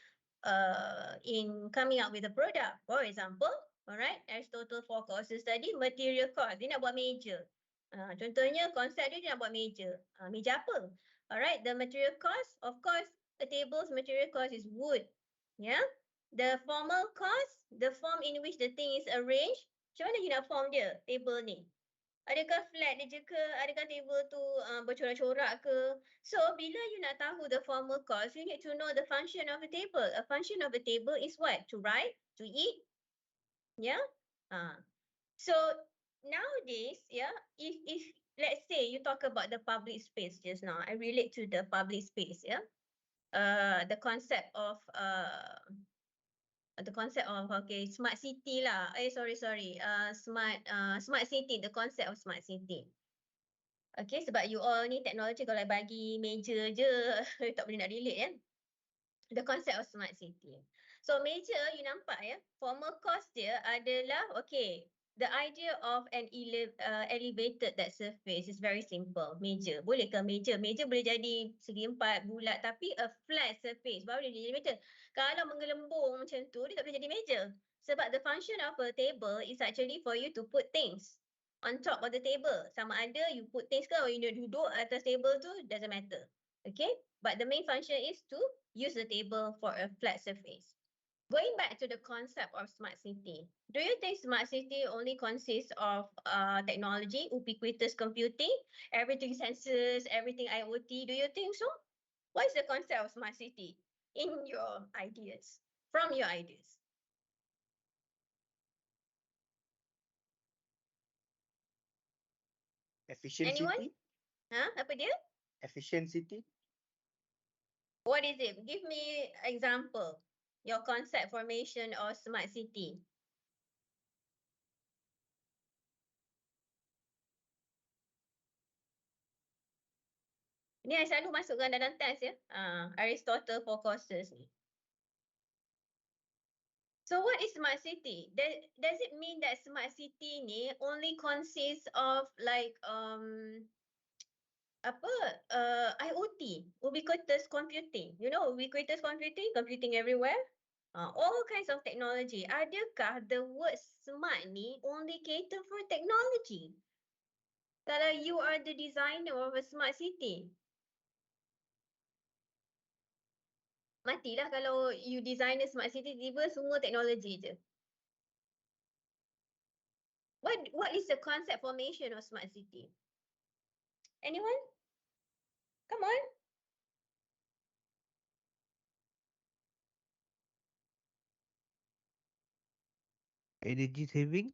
in coming up with a product? For example, all right, Aristotle 4 courses tadi, material cost, dia nak buat meja. Contohnya konsep dia nak buat meja. Meja apa? Alright, the material cost, of course, a table's material cost is wood. Yeah. The formal cost, the form in which the thing is arranged, macam mana you nak form dia, table ni? Adakah flat je ke? Adakah table tu bercorak-corak ke? So, bila you nak tahu the formal cost, you need to know the function of a table. A function of a table is what? To write, to eat. Yeah. So, nowadays, yeah, if let's say you talk about the public space just now, I relate to the public space, yeah. The concept of okay, smart city lah. Sorry. Smart city, the concept of smart city. Okay, sebab you all ni teknologi kalau bagi meja je, tak boleh nak relate kan. The concept of smart city. So meja you nampak ya, formal cost dia adalah okay, the idea of an elevated that surface is very simple. Meja, boleh ke meja? Meja boleh jadi segi empat, bulat, tapi a flat surface baru dia jadi meja. Kalau menggelembung macam tu, dia tak boleh jadi meja. Sebab the function of a table is actually for you to put things on top of the table. Sama ada you put things ke, or you duduk atas table tu, doesn't matter. Okay, but the main function is to use the table for a flat surface. Going back to the concept of smart city, do you think smart city only consists of technology, ubiquitous computing, everything sensors, everything IoT? Do you think so? What is the concept of smart city in your ideas, from your ideas? Efficiency. Anyone? Apa dia? Efficiency. What is it? Give me example. Your concept formation of smart city. Ni I selalu masukkan dalam test ya. Aristotle 4 courses ni. So what is smart city? Does it mean that smart city ni only consists of like IoT, ubiquitous computing? You know ubiquitous computing, computing everywhere? All kinds of technology. Adakah the word smart ni only cater for technology? Kalau you are the designer of a smart city, matilah kalau you design a smart city, tiba semua teknologi je. What is the concept formation of smart city? Anyone? Come on. Energy saving.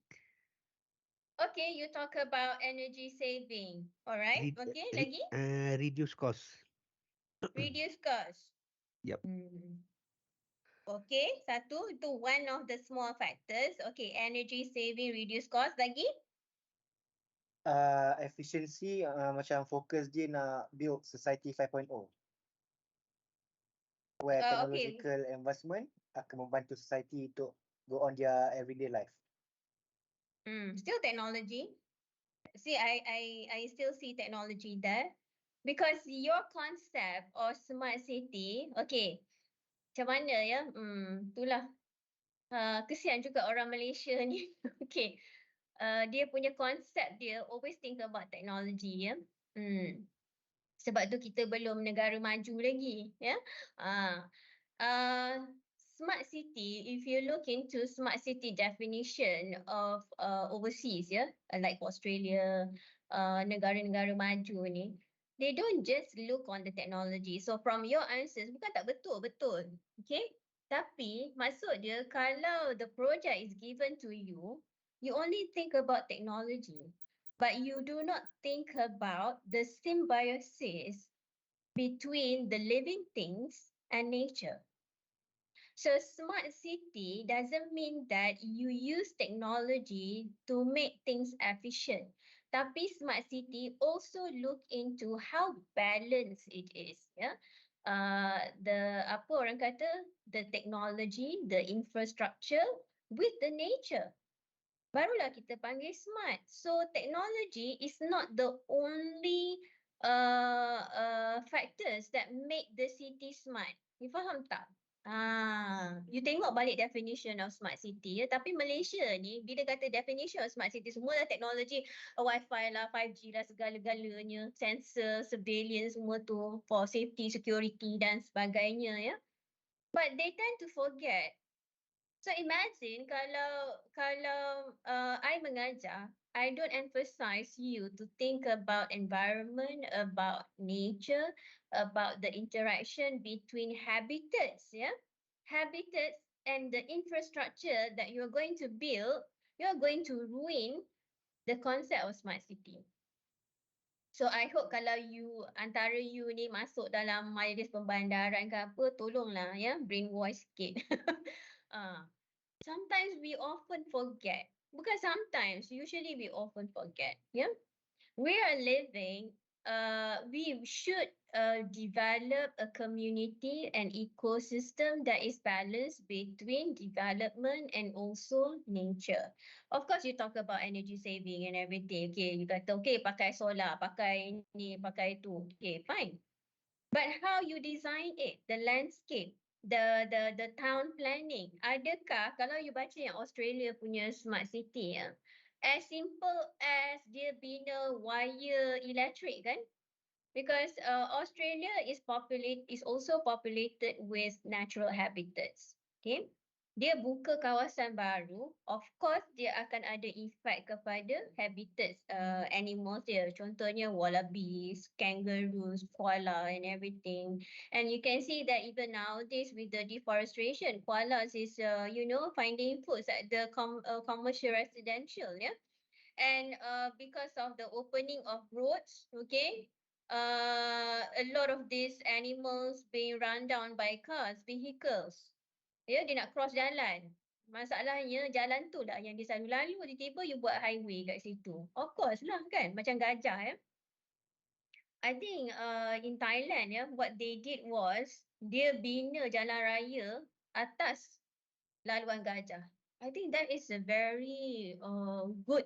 Okay, you talk about energy saving. Alright, okay, lagi? Reduce cost. Reduce cost. Yep. Okay, satu, itu one of the small factors. Okay, energy saving, reduce cost. Lagi? Efficiency, macam fokus dia nak build society 5.0. Where technological advancement akan membantu society untuk go on their everyday life. Still technology. See, I still see technology there because your concept of smart city, okay, macam mana ya? Itulah. Kesian juga orang Malaysia ni. Okay. Dia punya konsep dia always think about technology ya. Sebab tu kita belum negara maju lagi ya. Smart city, if you look into smart city definition of overseas ya, like Australia, negara-negara maju ni, they don't just look on the technology. So from your answers, bukan tak betul, okay? Tapi maksud dia kalau the project is given to you, you only think about technology, but you do not think about the symbiosis between the living things and nature. So smart city doesn't mean that you use technology to make things efficient. Tapi smart city also look into how balanced it is. Yeah? The orang kata the technology, the infrastructure with the nature. Barulah kita panggil smart. So technology is not the only factors that make the city smart. You faham tak? You tengok balik definition of smart city ya. Tapi Malaysia ni bila kata definition of smart city semua dah teknologi, Wi-Fi lah, 5G lah, segala-galanya, sensor, surveillance semua tu for safety, security dan sebagainya ya. But they tend to forget. So imagine kalau I mengajar, I don't emphasize you to think about environment, about nature, about the interaction between habitats, yeah? Habitats and the infrastructure that you're going to build, you're going to ruin the concept of smart city. So I hope kalau antara you ni masuk dalam majlis pembandaran ke apa, tolonglah ya, brainwash sikit. Sometimes we often forget. Bukan sometimes, usually we often forget. Yeah, we are living. We should develop a community and ecosystem that is balanced between development and also nature. Of course, you talk about energy saving and everything. Okay, you kata okay pakai solar, pakai ni, pakai tu. Okay, fine. But how you design it, the landscape, the town planning. Adakah kalau you baca yang Australia punya smart city ya, as simple as dia bina wire elektrik kan? Because Australia is also populated with natural habitats. Okay? Dia buka kawasan baru, of course dia akan ada efek kepada habitats animals dia. Contohnya wallabies, kangaroos, koala and everything. And you can see that even nowadays with the deforestation, koalas is finding foods at the commercial residential, yeah. And because of the opening of roads, okay, a lot of these animals being run down by cars, vehicles. Ya, dia nak cross jalan. Masalahnya jalan tu lah yang dia selalu lalu, tiba-tiba you buat highway kat situ. Of course lah kan, macam gajah ya. I think in Thailand ya, what they did was dia bina jalan raya atas laluan gajah. I think that is a very good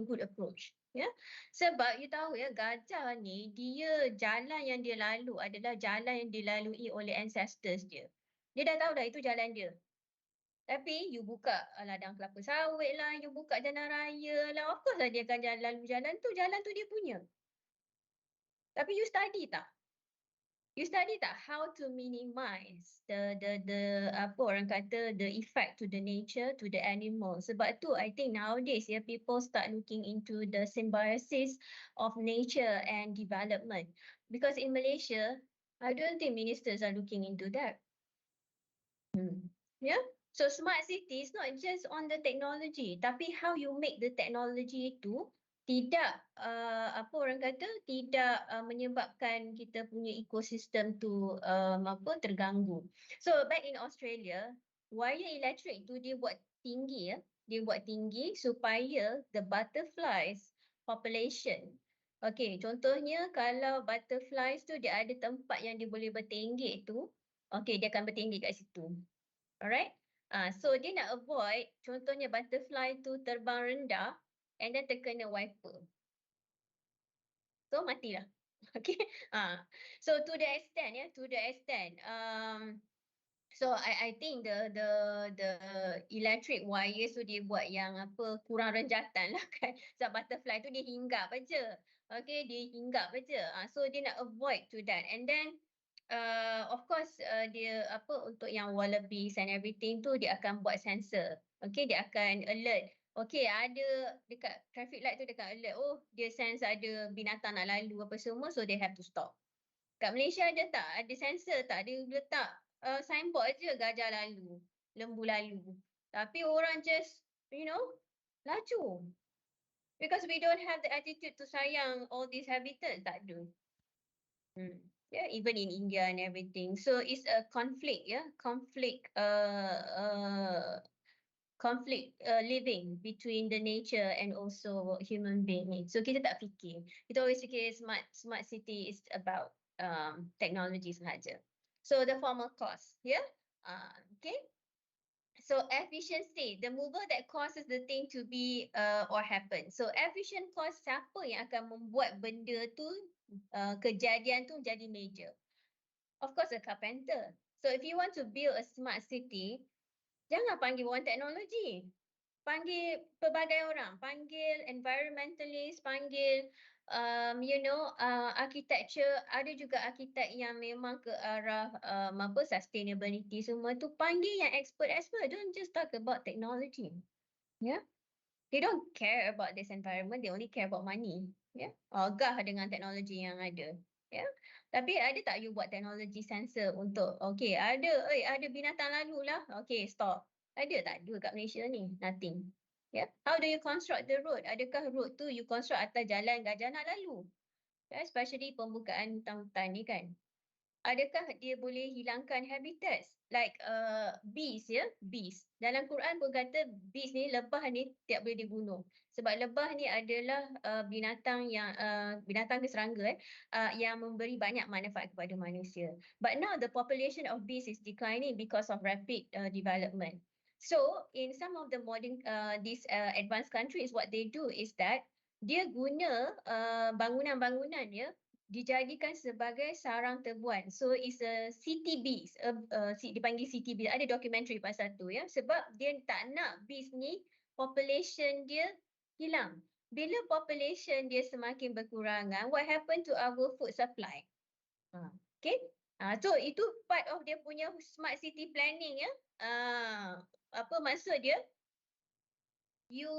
good approach. Ya, sebab you tahu ya, gajah ni dia jalan yang dia lalu adalah jalan yang dilalui oleh ancestors dia. Dia dah tahu dah itu jalan dia. Tapi you buka ladang kelapa sawit lah, you buka jalan raya lah, of course lah dia akan lalu jalan tu dia punya. Tapi you study tak? You study tak how to minimize the apa orang kata, the effect to the nature, to the animal. Sebab tu I think nowadays ya, people start looking into the symbiosis of nature and development. Because in Malaysia, I don't think ministers are looking into that. Yeah. So smart city is not just on the technology, tapi how you make the technology itu tidak apa orang kata, tidak menyebabkan kita punya ekosistem tu terganggu. So back in Australia, wire elektrik tu dia buat tinggi ya. Dia buat tinggi supaya the butterflies population. Okay, contohnya kalau butterflies tu dia ada tempat yang dia boleh bertinggi tu, okay, dia akan bertinggi kat situ. Alright. So dia nak avoid, contohnya butterfly tu terbang rendah and then terkena wiper. So matilah. Okay. So to the extent, so I think the electric wires tu dia buat yang apa kurang renjatan lah kan. Sebab butterfly tu dia hinggap aja. Okay, dia hinggap aja. So dia nak avoid to that. And then of course dia apa untuk yang wallabies and everything tu dia akan buat sensor. Okay, dia akan alert. Okay, ada dekat traffic light tu dekat alert. Oh, dia sense ada binatang nak lalu apa semua, so they have to stop. Kat Malaysia ada tak? Ada sensor tak? Dia letak signboard je gajah lalu, lembu lalu. Tapi orang just, laju. Because we don't have the attitude to sayang all these habitats, tak ada. Yeah, even in India and everything. So it's a conflict, conflict living between the nature and also human being. So kita tak fikir. Kita always fikir smart city is about technology sahaja. So the formal cost, okay. So efficiency, the mover that causes the thing to be or happen. So efficient cost, siapa yang akan membuat benda tu, kejadian tu jadi major. Of course a carpenter. So if you want to build a smart city, jangan panggil orang teknologi. Panggil pelbagai orang. Panggil environmentalist, panggil architecture. Ada juga arkitek yang memang ke arah sustainability semua tu. Panggil yang expert. Don't just talk about technology. Yeah. They don't care about this environment. They only care about money. Yeah. Ogah dengan teknologi yang ada. Yeah. Tapi ada tak you buat teknologi sensor untuk, okay, ada binatang lalu lah. Okay, stop. Ada tak dua kat Malaysia ni? Nothing. Yeah. How do you construct the road? Adakah road tu you construct atas jalan gajah nak lalu? Yeah, especially pembukaan hutan-hutan ni kan. Adakah dia boleh hilangkan habitats? Like bees, bees. Dalam Quran pun kata bees ni, lebah ni tak boleh dibunuh. Sebab lebah ni adalah binatang ke serangga yang memberi banyak manfaat kepada manusia. But now the population of bees is declining because of rapid development. So in some of the modern these advanced countries, what they do is that dia guna bangunan-bangunan dijadikan sebagai sarang tebuan. So it's a city bees, dipanggil city bees. Ada dokumentari pasal tu sebab dia tak nak bees ni population dia hilang. Bila population dia semakin berkurangan, what happen to our food supply? Okay. So itu part of dia punya smart city planning apa maksud dia? You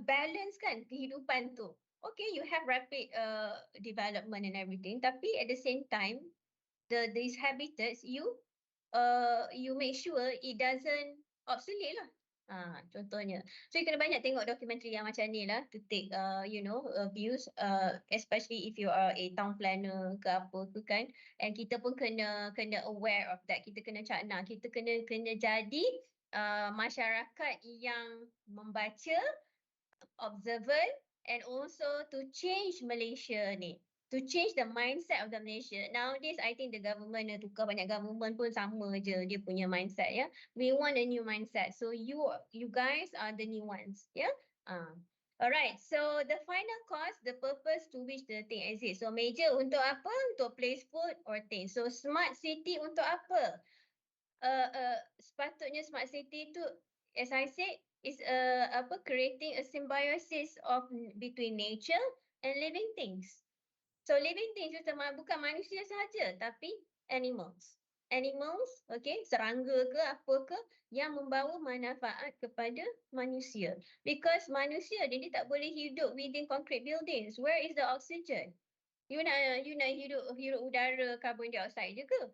balance kan kehidupan tu. Okay, you have rapid development and everything, tapi at the same time, these habitats you make sure it doesn't obsolete lah. Contohnya. So you kena banyak tengok dokumentari yang macam ni lah to take views, especially if you are a town planner ke apa tu kan. And kita pun kena aware of that. Kita kena cakna, kita kena jadi masyarakat yang membaca, observant, and also to change Malaysia ni, to change the mindset of the Malaysia. Nowadays, I think the government tukar banyak government pun sama je dia punya mindset We want a new mindset. So you guys are the new ones. Alright, so the final cost, the purpose to which the thing exists. So major untuk apa? Untuk place food or things. So smart city untuk apa? Sepatutnya smart city tu, as I said, is creating a symbiosis of between nature and living things. So living things itu bukan manusia sahaja, tapi animals. Animals, okay, serangga ke apa ke yang membawa manfaat kepada manusia. Because manusia dia tak boleh hidup within concrete buildings. Where is the oxygen? You nak hidup udara carbon dioxide je ke?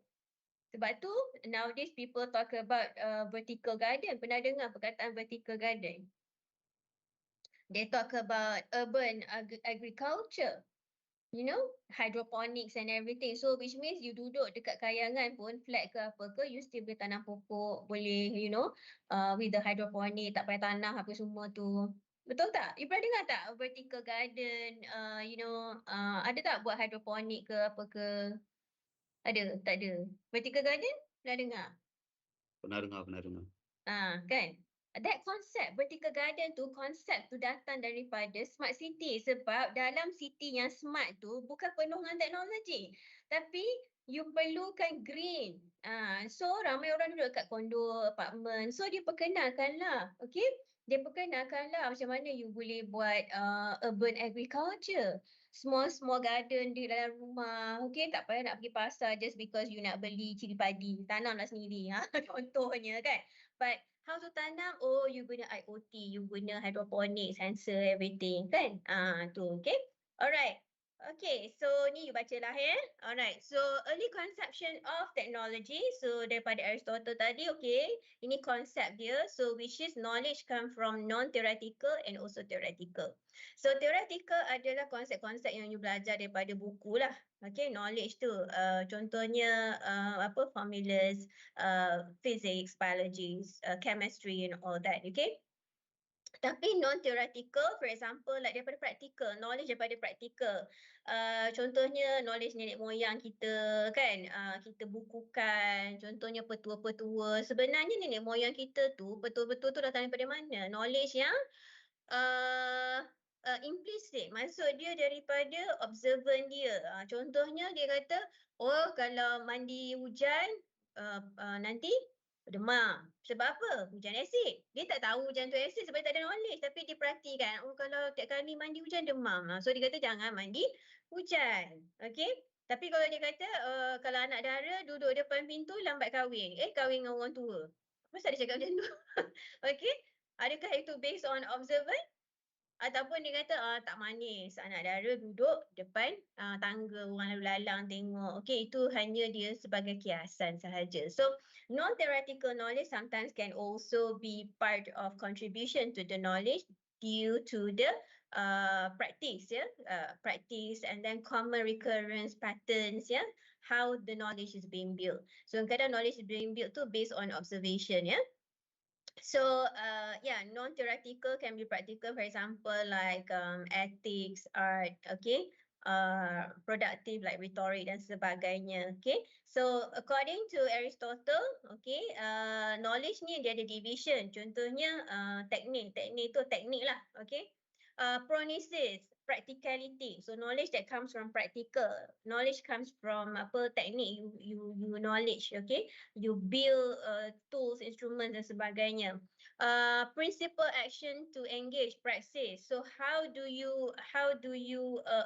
Sebab tu nowadays people talk about vertical garden. Pernah dengar perkataan vertical garden? They talk about urban agriculture. Hydroponics and everything. So which means you duduk dekat kayangan pun, flat ke apa ke, you still boleh tanam pokok, boleh with the hydroponic, tak payah tanah apa semua tu. Betul tak? You pernah dengar tak vertical garden, ada tak buat hydroponic ke apa ke? Ada? Tak ada? Vertical garden? Pernah dengar? Pernah dengar. Kan? That konsep vertical garden tu, konsep tu datang daripada smart city, sebab dalam city yang smart tu bukan penuh dengan teknologi, tapi you perlukan green. So ramai orang duduk kat kondo, apartment, so dia perkenalkanlah, okay? Dia perkenalkanlah macam mana you boleh buat urban agriculture, small garden di dalam rumah, okay? Tak payah nak pergi pasar just because you nak beli cili padi, tanamlah sendiri, contohnya kan. But how to tanam? Oh, you guna IoT, you guna hydroponics, sensor, everything, kan? Tu, okay? Alright. Okay, so ni you bacalah ya. Alright, so early conception of technology. So daripada Aristotle tadi, okay, ini konsep dia. So which is knowledge come from non-theoretical and also theoretical. So theoretical adalah konsep-konsep yang you belajar daripada buku lah. Okay, knowledge tu. Contohnya formulas, physics, biology, chemistry and all that, okay? Tapi non-theoretical, for example, like daripada practical, knowledge daripada practical. Contohnya knowledge nenek moyang kita kan, kita bukukan, contohnya petua-petua. Sebenarnya nenek moyang kita tu, betul-betul tu datang daripada mana? Knowledge yang implicit, maksud dia daripada observant dia. Contohnya dia kata, oh kalau mandi hujan nanti demam. Sebab apa? Hujan asid. Dia tak tahu hujan tu asid sebab tak ada knowledge, tapi dia perhatikan, oh kalau tiap kali mandi hujan demam. So dia kata jangan mandi hujan. Okay? Tapi kalau dia kata kalau anak dara duduk depan pintu lambat kahwin. Kahwin dengan orang tua. Masa dia cakap macam tu? Okay? Adakah itu based on observant? Ataupun dia kata tak manis, anak dara duduk depan tangga, orang lalu lalang tengok. Okay, itu hanya dia sebagai kiasan sahaja. So non-theoretical knowledge sometimes can also be part of contribution to the knowledge due to the practice, practice and then common recurrence patterns, how the knowledge is being built. So kadang knowledge is being built tu based on observation, So non-theoretical can be practical, for example, like ethics, art, okay, productive like rhetoric dan sebagainya, okay. So according to Aristotle, okay, knowledge ni dia ada division. Contohnya teknik tu teknik lah, okay. Phronesis, practicality. So knowledge that comes from practical. Knowledge comes from teknik you knowledge, okay. You build tools, instruments dan sebagainya. Principle action to engage, praxis. So how do you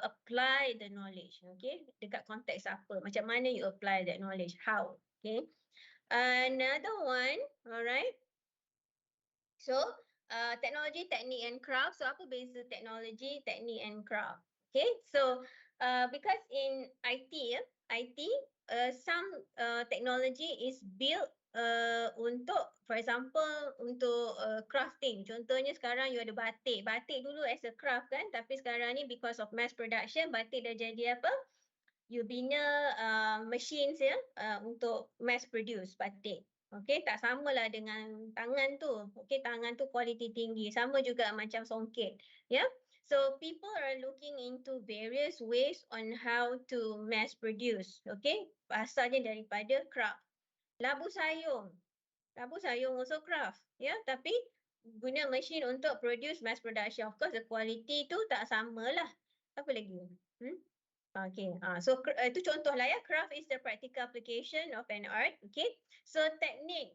apply the knowledge, okay? Dekat konteks apa? Macam mana you apply that knowledge? How? Okay. Another one, alright. So technology, technique and craft. So apa beza technology, technique and craft? Okay. So because in IT, some technology is built untuk, for example, untuk crafting. Contohnya sekarang you ada batik. Batik dulu as a craft kan, tapi sekarang ni because of mass production, batik dah jadi apa? You bina machines untuk mass produce batik. Okay, tak samalah dengan tangan tu. Okay, tangan tu kualiti tinggi. Sama juga macam songket. So people are looking into various ways on how to mass produce. Okay, asalnya daripada craft. Labu sayung also craft, tapi guna mesin untuk produce mass production. Of course the quality tu tak samalah. Apa lagi? Okay, so itu contoh lah craft is the practical application of an art. Okay, so technique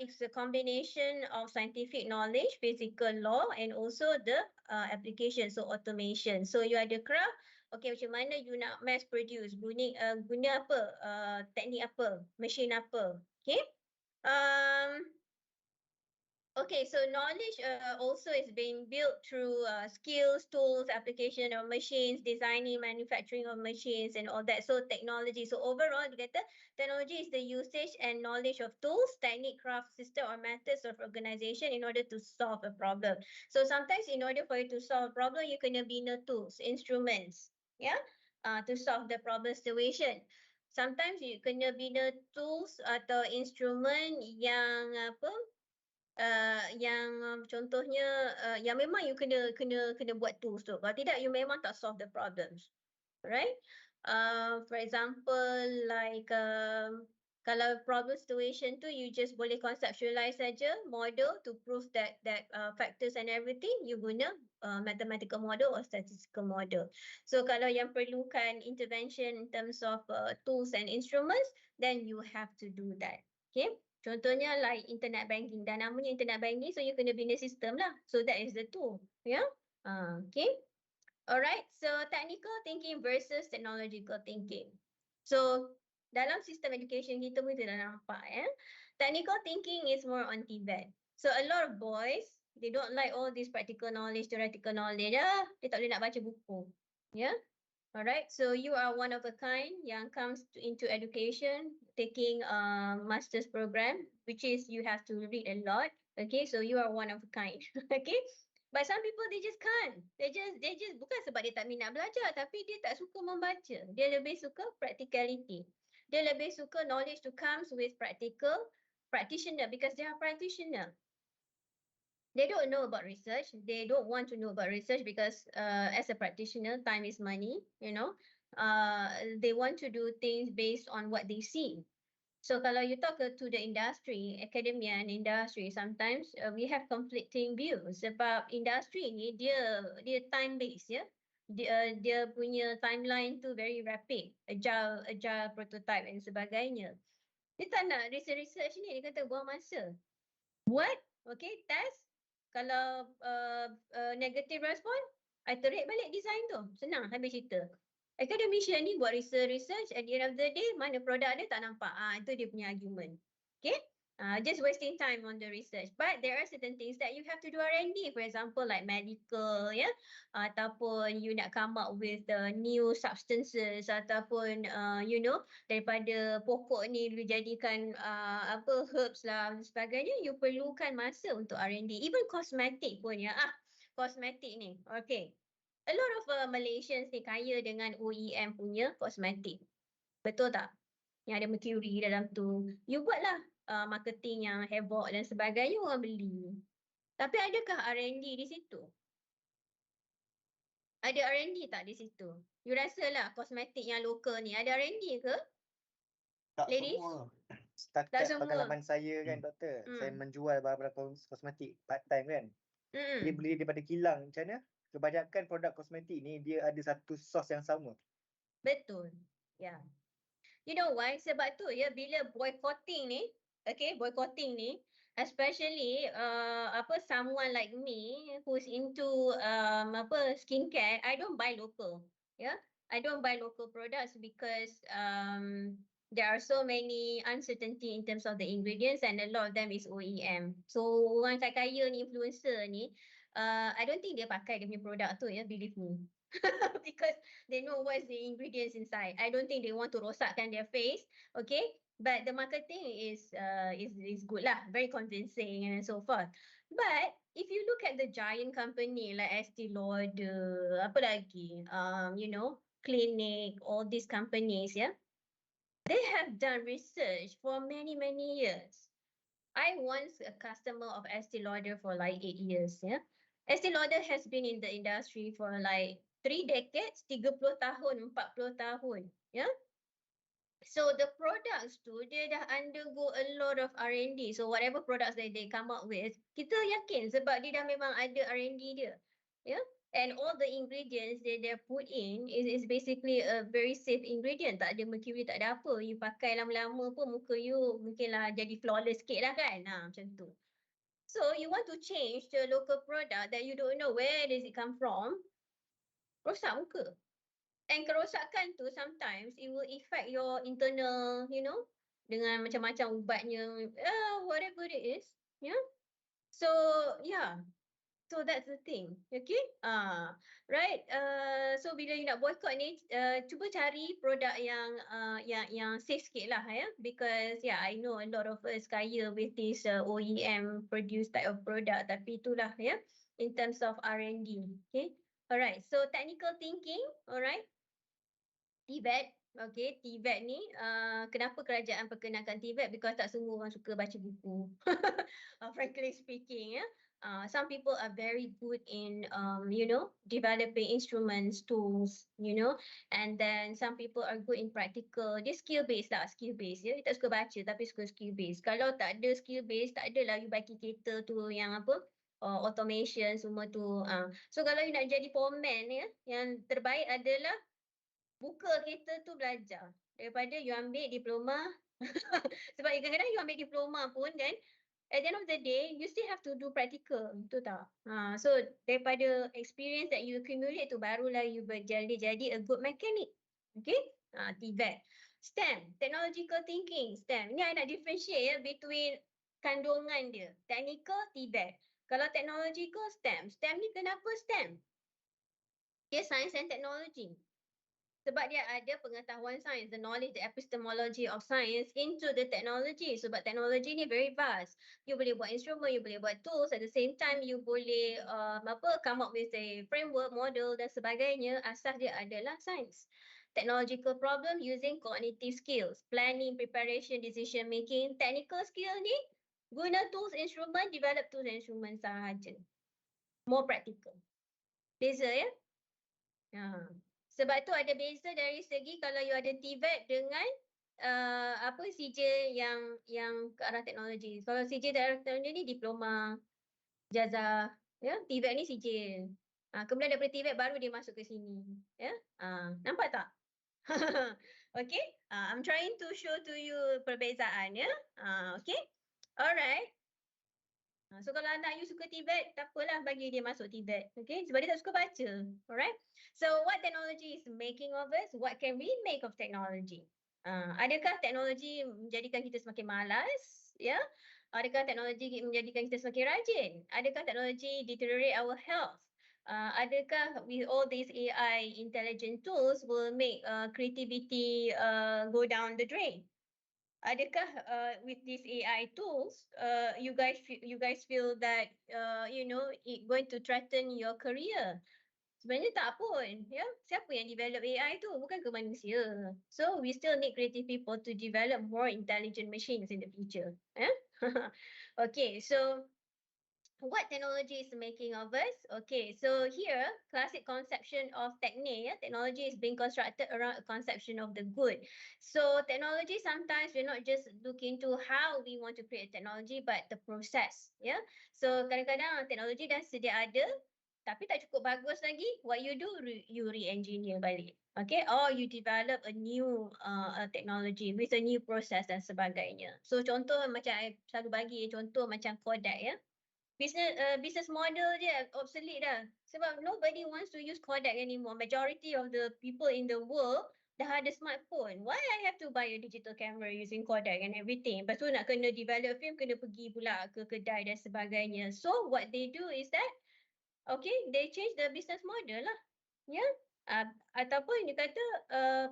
is a combination of scientific knowledge, physical law and also the application, so automation. So you ada craft. Okay, macam mana you nak mass produce, guna apa, teknik apa, mesin apa, okay. Okay, so knowledge also is being built through skills, tools, application of machines, designing, manufacturing of machines and all that. So technology. So overall, technology is the usage and knowledge of tools, technique, craft, system or methods of organization in order to solve a problem. So sometimes in order for you to solve a problem, you kena bina tools, instruments, to solve the problem situation. Sometimes you kena bina tools atau instrument yang yang contohnya yang memang you kena buat tools tu. Kalau tidak you memang tak solve the problems. Right? For example like Kalau problem situation tu you just boleh conceptualize saja model to prove that factors and everything, you guna mathematical model or statistical model. So kalau yang perlukan intervention in terms of tools and instruments, then you have to do that. Okay. Contohnya like internet banking. Dan namanya internet banking, so you kena bina sistem lah. So that is the tool. Yeah. Okay. Alright. So technical thinking versus technological thinking. So dalam sistem education kita pun kita dah nampak technical thinking is more on TVET. So a lot of boys, they don't like all this practical knowledge, theoretical knowledge. Dia tak boleh nak baca buku. Yeah. Alright, so you are one of a kind yang comes into education, taking a master's program, which is you have to read a lot. Okay, so you are one of a kind. Okay, but some people they just can't. They just bukan sebab dia tak minat belajar, tapi dia tak suka membaca. Dia lebih suka practicality. Dia lebih suka knowledge to comes with practical practitioner because they are practitioner. They don't know about research. They don't want to know about research because as a practitioner, time is money, you know. They want to do things based on what they see. So kalau you talk to the industry, academia and industry, sometimes we have conflicting views sebab industry ni dia time based ya. Dia punya timeline tu very rapid, agile prototype dan sebagainya. Dia tak nak research ni, dia kata buang masa. Buat, okay, test. Kalau negative response, iterate balik design tu. Senang, habis cerita. Academician ni buat research, at the end of the day, mana produk dia tak nampak. Itu dia punya argument. Okay? Just wasting time on the research. But there are certain things that you have to do R&D. For example, like medical, ya. Ataupun you nak come up with new substances. Ataupun, you know, daripada pokok ni dijadikan herbs lah dan sebagainya. You perlukan masa untuk R&D. Even kosmetik pun ya. Kosmetik ni. Okay. A lot of Malaysians ni kaya dengan OEM punya kosmetik. Betul tak? Yang ada mercury dalam tu. You buatlah marketing yang havoc dan sebagainya, orang beli. Tapi adakah R&D di situ? Ada R&D tak di situ? You rasalah kosmetik yang lokal ni ada R&D ke? Tak Ladies? semua. Tak Setakat semua. pengalaman saya kan doktor, saya menjual barang-barang kosmetik part time kan. Dia beli daripada kilang. Macam mana? Kebanyakan produk kosmetik ni dia ada satu sos yang sama. Betul. Ya. Yeah. You know why? Sebab tu ya, bila boycotting ni, okay, boycotting ni, especially someone like me who's into skincare, I don't buy local. Yeah, I don't buy local products because there are so many uncertainty in terms of the ingredients and a lot of them is OEM. So orang kaya ni, influencer ni, I don't think dia pakai dia punya produk tu ya, believe me. Because they know what's the ingredients inside. I don't think they want to rosakkan their face, okay? But the marketing is good lah, very convincing and so forth. But if you look at the giant company like Estee Lauder, apa lagi, you know, Clinique, all these companies, yeah, they have done research for many years. I once a customer of Estee Lauder for like 8 years, yeah. Estee Lauder has been in the industry for like 3 decades, 30 tahun, 40 tahun, yeah. So the products tu, dia dah undergo a lot of R&D. So whatever products that they come up with, kita yakin sebab dia dah memang ada R&D dia, yeah. And all the ingredients they put in is basically a very safe ingredient. Tak ada mercury, tak ada apa. You pakai lama-lama pun muka you mungkinlah jadi flawless sikit lah kan. Macam tu. So you want to change the local product that you don't know where does it come from, rosak muka. And kerosakan tu sometimes it will affect your internal, you know, dengan macam-macam ubatnya, whatever it is. Yeah. So yeah. So that's the thing, okay? Right. So bila you nak boycott ni, cuba cari produk yang safe sikit lah, ya. Because yeah, I know a lot of us kaya with this OEM produced type of product, tapi itulah ya, in terms of R&D, okay? Alright. So technical thinking, alright. TVET, okay, TVET ni kenapa kerajaan perkenalkan TVET? Because tak semua orang suka baca buku. Frankly speaking, ya. Some people are very good in, developing instruments, tools, and then some people are good in practical. Dia skill based lah, skill based. Ya, kita suka baca tapi suka skill based. Kalau tak ada skill based, tak adalah you bagi kereta tu yang apa, automation semua tu. So kalau you nak jadi foreman ya, yang terbaik adalah buka kereta tu belajar daripada you ambil diploma. Sebab kadang-kadang you ambil diploma pun kan, at the end of the day, you still have to do practical, betul tak? So daripada experience that you accumulate tu, barulah you jadi a good mechanic. Okay? TVET. STEM, technological thinking, STEM. Ni I nak differentiate ya between kandungan dia. Technical, TVET. Kalau technological, STEM. STEM ni kenapa STEM? Dia science and technology. Sebab dia ada pengetahuan sains, the knowledge, the epistemology of science into the technology. Sebab teknologi ni very vast. You boleh buat instrument, you boleh buat tools, at the same time you boleh come up with a framework, model dan sebagainya. Asas dia adalah sains. Technological problem using cognitive skills, planning, preparation, decision making. Technical skill ni guna tools, instrument, develop tools, instrument sahaja. More practical. Beza ya? Sebab tu ada beza dari segi kalau you ada TVET dengan CJ yang ke arah teknologi. Kalau CJ ke arah teknologi ni diploma, jazah, ya. TVET ni CJ. Kemudian daripada TVET baru dia masuk ke sini, ya. Nampak tak? Okay? I'm trying to show to you perbezaan, ya. Okay? Alright. So kalau anak you suka TVET, tak apalah bagi dia masuk TVET. Okay? Sebab dia tak suka baca. Alright? So what technology is making of us? What can we make of technology? Adakah teknologi menjadikan kita semakin malas? Ya? Adakah teknologi menjadikan kita semakin rajin? Adakah teknologi deteriorate our health? Adakah with all these AI intelligent tools will make creativity go down the drain? Adakah with these AI tools, you guys feel that it going to threaten your career? Sebenarnya tak pun, ya. Siapa yang develop AI tu? Bukan ke manusia. So we still need creative people to develop more intelligent machines in the future. Yeah? Okay, so what technology is making of us? Okay, so here, classic conception of technology is being constructed around a conception of the good. So technology, sometimes we're not just looking to how we want to create technology, but the process. Yeah. So kadang-kadang teknologi dah sedia ada, tapi tak cukup bagus lagi. What you do, you re-engineer balik. Okay, or you develop a new technology with a new process dan sebagainya. So contoh macam saya selalu bagi contoh macam Kodak ya. Business model dia obsolete dah. Sebab nobody wants to use Kodak anymore. Majority of the people in the world dah ada smartphone. Why I have to buy a digital camera using Kodak and everything? Lepas tu nak kena develop film, kena pergi pula ke kedai dan sebagainya. So what they do is that, okay, they change the business model lah. Ya. Ataupun dia kata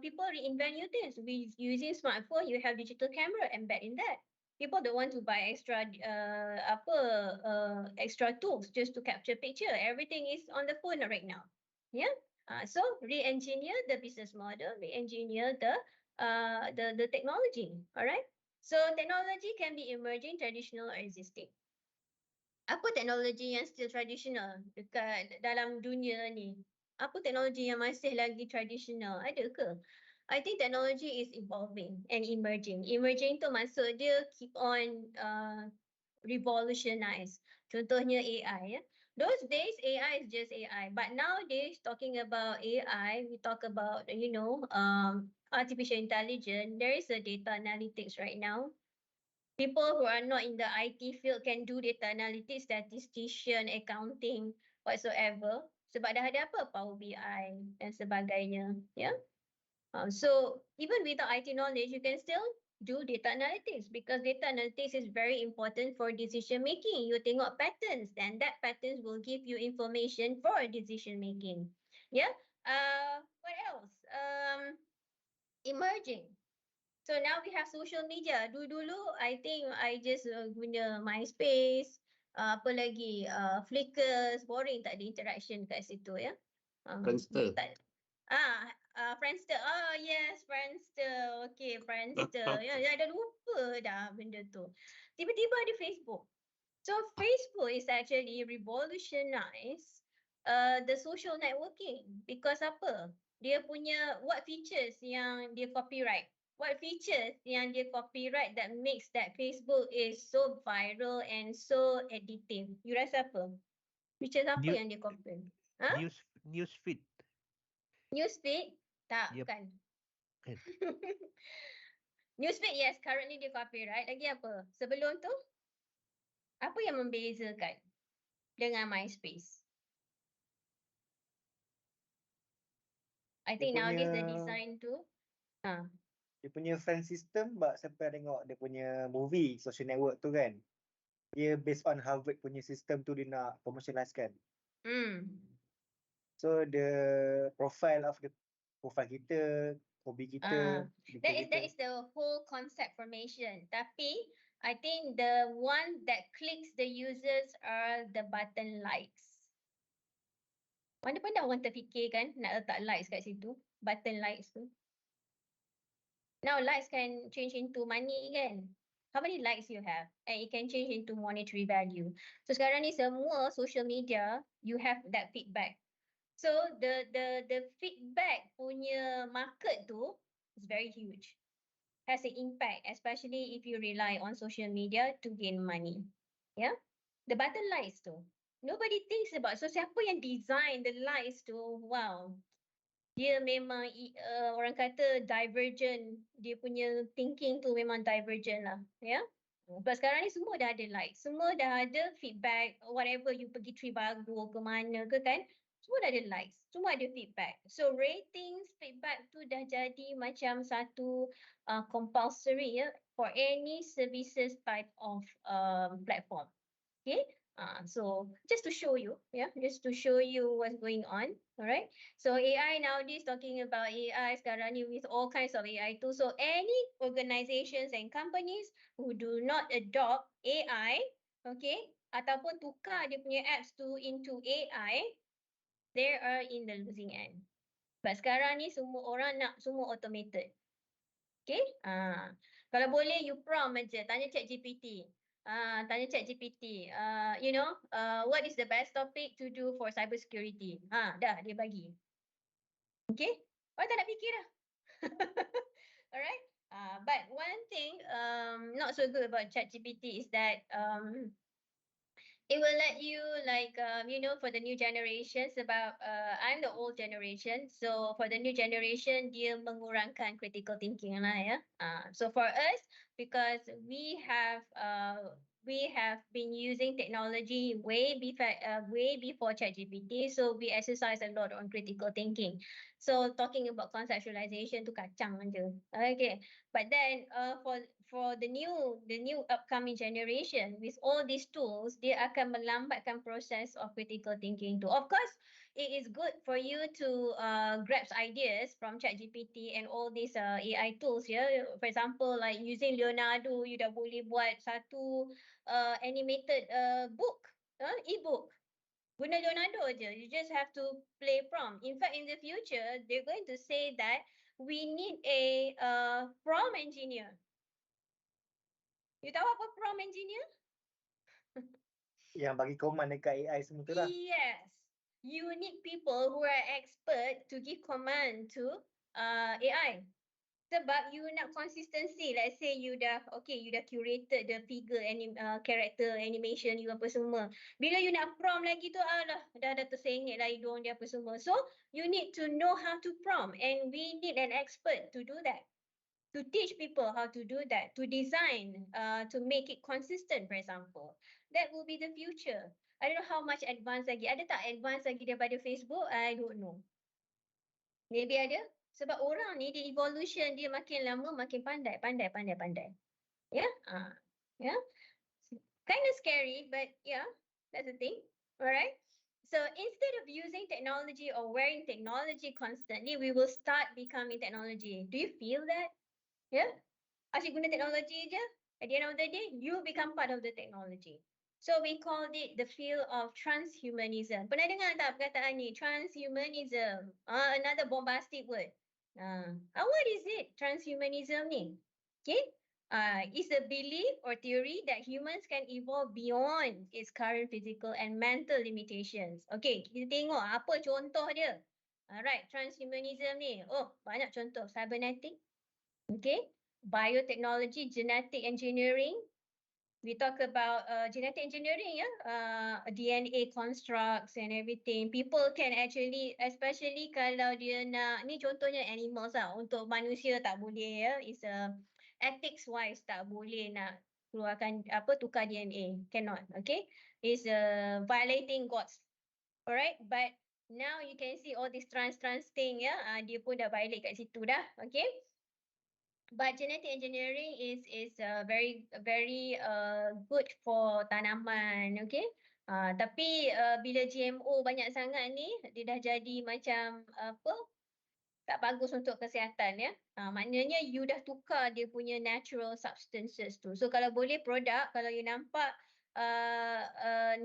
people reinvent new things. With using smartphone, you have digital camera embed in that. People don't want to buy extra extra tools just to capture picture. Everything is on the phone right now. Yeah. So re-engineer the business model, re-engineer the technology. Alright. So technology can be emerging, traditional, or existing. Apa teknologi yang still traditional dekat dalam dunia ni? Apa teknologi yang masih lagi traditional? Ada ke? I think technology is evolving and emerging. Emerging tu maksud dia keep on revolutionize. Contohnya AI. Ya. Those days AI is just AI, but nowadays talking about AI, we talk about artificial intelligence. There is a data analytics right now. People who are not in the IT field can do data analytics, statistician, accounting, whatsoever. Sebab dah ada apa? Power BI dan sebagainya. Ya. So even without IT knowledge, you can still do data analytics because data analytics is very important for decision making. You tengok patterns and that patterns will give you information for decision making. Yeah. What else? Emerging. So now we have social media. Dulu I think I just guna MySpace, apa lagi, Flickr, boring, tak ada interaction kat situ ya. Friendster. Friendster. Oh yes, Friendster. Okay, Friendster. Ya, dah lupa dah benda tu. Tiba-tiba ada Facebook. So Facebook is actually revolutionize the social networking because apa? Dia punya what features yang dia copyright? What features yang dia copyright that makes that Facebook is so viral and so addictive? You rasa apa? Features apa New, yang dia copy? Ha? news feed. Newsfeed? Tak, Yep. bukan. Kan. Newsfeed, yes, currently dia copyright. Lagi apa? Sebelum tu, apa yang membezakan dengan MySpace? I think nowadays the design tu. Dia punya friend system, saya pernah tengok dia punya movie social network tu kan. Dia based on Harvard punya system tu dia nak commercializekan. So the profile kita, hobi kita. That is the whole concept formation. Tapi I think the one that clicks the users are the button likes. Mana pernah orang terfikir kan nak letak likes kat situ, button likes tu. Now likes can change into money kan. How many likes you have? And it can change into monetary value. So sekarang ni semua social media, you have that feedback. So the feedback punya market tu is very huge. Has an impact, especially if you rely on social media to gain money. Yeah? The button likes tu. Nobody thinks about. So siapa yang design the likes tu? Wow. Dia memang orang kata divergent. Dia punya thinking tu memang divergent lah. Ya? Sebab sekarang ni semua dah ada like. Semua dah ada feedback. Whatever you pergi Trivago ke mana ke kan. Semua dah ada likes. Semua ada feedback. So ratings, feedback tu dah jadi macam satu compulsory ya for any services type of platform. Okay? So just to show you, just to show you what's going on, all right? So AI nowadays talking about AI sekarang ni with all kinds of AI tools. So any organizations and companies who do not adopt AI, okay, ataupun tukar dia punya apps tu into AI, they are in the losing end. But sekarang ni semua orang nak semua automated. Okay? Kalau boleh you prompt aja, tanya ChatGPT. Tanya ChatGPT, what is the best topic to do for cybersecurity? Dah dia bagi. Okay? Orang tak nak fikir dah. Alright? But one thing not so good about ChatGPT is that it will let you for the new generations about I'm the old generation, so for the new generation dia mengurangkan critical thinking lah ya. So for us, because we have been using technology way before ChatGPT, so we exercise a lot on critical thinking. So talking about conceptualization tu kacang aja. Okay, but then for the new upcoming generation with all these tools, dia akan melambatkan proses of critical thinking tu. Of course, it is good for you to grab ideas from ChatGPT and all these AI tools. Yeah, for example, like using Leonardo, you dah boleh buat satu animated book, e-book. Guna Leonardo aja. You just have to play prompt. In fact, in the future, they're going to say that we need a prompt engineer. You tahu apa prompt engineer? Yang bagi command dekat AI semua tu lah. Yes. You need people who are expert to give command to AI. Sebab you nak consistency. Let's say you dah curated the figure character animation you apa semua. Bila you nak prompt lagi tu dah tersengit lah hidung dia apa semua. So you need to know how to prompt, and we need an expert to do that. To teach people how to do that, to design, to make it consistent, for example. That will be the future. I don't know how much advance lagi. Ada tak advance lagi daripada Facebook? I don't know. Maybe ada. Sebab orang ni, the evolution dia makin lama makin pandai. Yeah? Yeah? Kind of scary, but yeah, that's the thing. Alright? So instead of using technology or wearing technology constantly, we will start becoming technology. Do you feel that? Yeah? Asyik guna teknologi je. At the end of the day, you become part of the technology. So we called it the field of transhumanism. Pernah dengar tak perkataan ni? Transhumanism. Another bombastic word. What is it? Transhumanism ni. Okay? is a belief or theory that humans can evolve beyond its current physical and mental limitations. Okay, kita tengok apa contoh dia. Alright, transhumanism ni. Oh, banyak contoh. Cybernetic. Okay. Biotechnology, genetic engineering. We talk about genetic engineering, DNA constructs and everything. People can actually, especially kalau dia nak, ni contohnya animals lah. Untuk manusia tak boleh, It's a ethics wise tak boleh nak keluarkan tukar DNA. Cannot, okay? It's violating God's. Alright, but now you can see all this trans thing, dia pun dah violate kat situ dah, okay? But genetic engineering is very good for tanaman, okay? Tapi bila GMO banyak sangat ni, dia dah jadi macam tak bagus untuk kesihatan, ya. Maknanya you dah tukar dia punya natural substances tu. So kalau boleh produk, kalau you nampak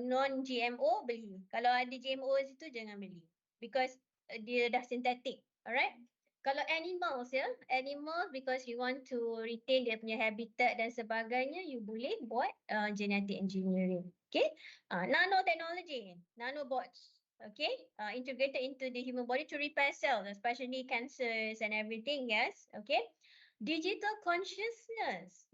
non-GMO, beli. Kalau ada GMO situ, jangan beli. Because dia dah synthetic, alright? Kalau animals, animals because you want to retain dia punya habitat dan sebagainya, you boleh buat genetic engineering. Okay, nanotechnology, nanobots, okay, integrated into the human body to repair cells, especially cancers and everything, yes, okay. Digital consciousness,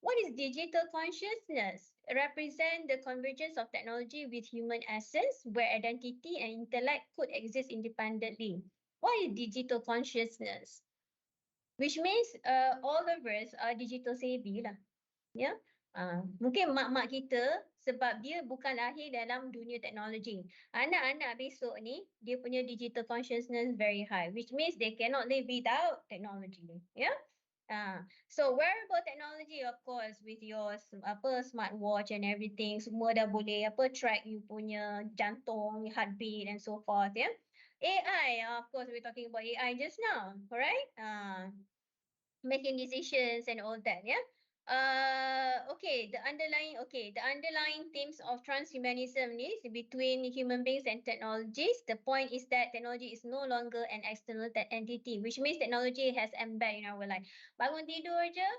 What is digital consciousness? It represents the convergence of technology with human essence, where identity and intellect could exist independently. What is digital consciousness? Which means all of us are digital savvy lah. Mungkin mak-mak kita sebab dia bukan lahir dalam dunia teknologi. Anak-anak besok ni, dia punya digital consciousness very high. Which means they cannot live without technology. So wearable technology, of course, with your smartwatch and everything, semua dah boleh track you punya jantung, heartbeat and so forth, AI, of course, we're talking about AI just now, right? Making decisions and all that, the underlying themes of transhumanism is between human beings and technologies. The point is that technology is no longer an external entity, which means technology has embedded in our life. Bangun tidur je,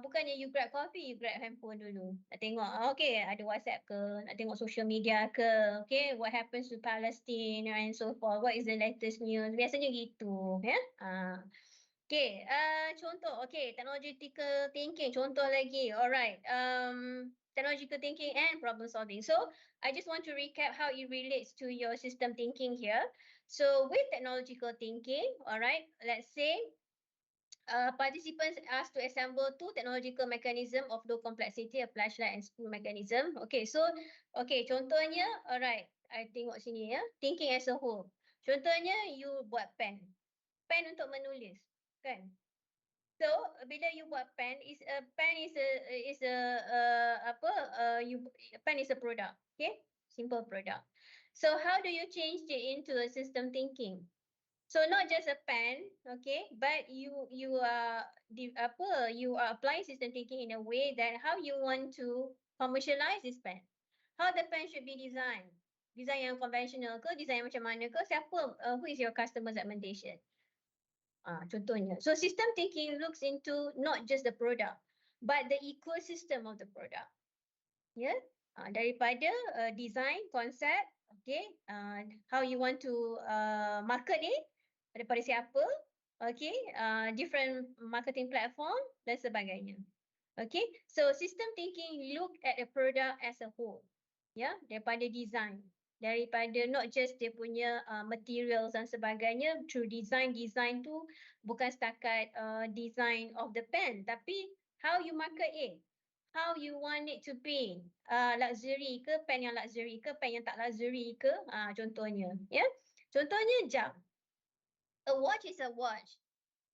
bukannya you grab coffee, you grab handphone dulu. Nak tengok, ada WhatsApp ke, nak tengok social media ke, what happens to Palestine and so forth, what is the latest news, biasanya gitu, contoh, technological thinking, contoh lagi, alright, technological thinking and problem solving. So, I just want to recap how it relates to your system thinking here. So, with technological thinking, alright, let's say, participants asked to assemble two technological mechanism of low complexity, a flashlight and screw mechanism. Contohnya, alright, I tengok sini, thinking as a whole. Contohnya, you buat pen untuk menulis, kan? So, bila you buat pen is a product, simple product. So, how do you change it into a system thinking? So not just a pen, but you are applying system thinking in a way that how you want to commercialize this pen, how the pen should be designed, design yang conventional ke, design macam mana ke, siapa, who is your customer segmentation, contohnya. So system thinking looks into not just the product, but the ecosystem of the product, daripada design, concept, how you want to market it, daripada siapa, different marketing platform dan sebagainya. So system thinking look at the product as a whole, daripada design, daripada not just dia punya materials dan sebagainya. Through design tu bukan setakat design of the pen, tapi how you market it, how you want it to be, luxury ke, pen yang luxury ke, pen yang tak luxury ke, contohnya, contohnya jam. A watch is a watch.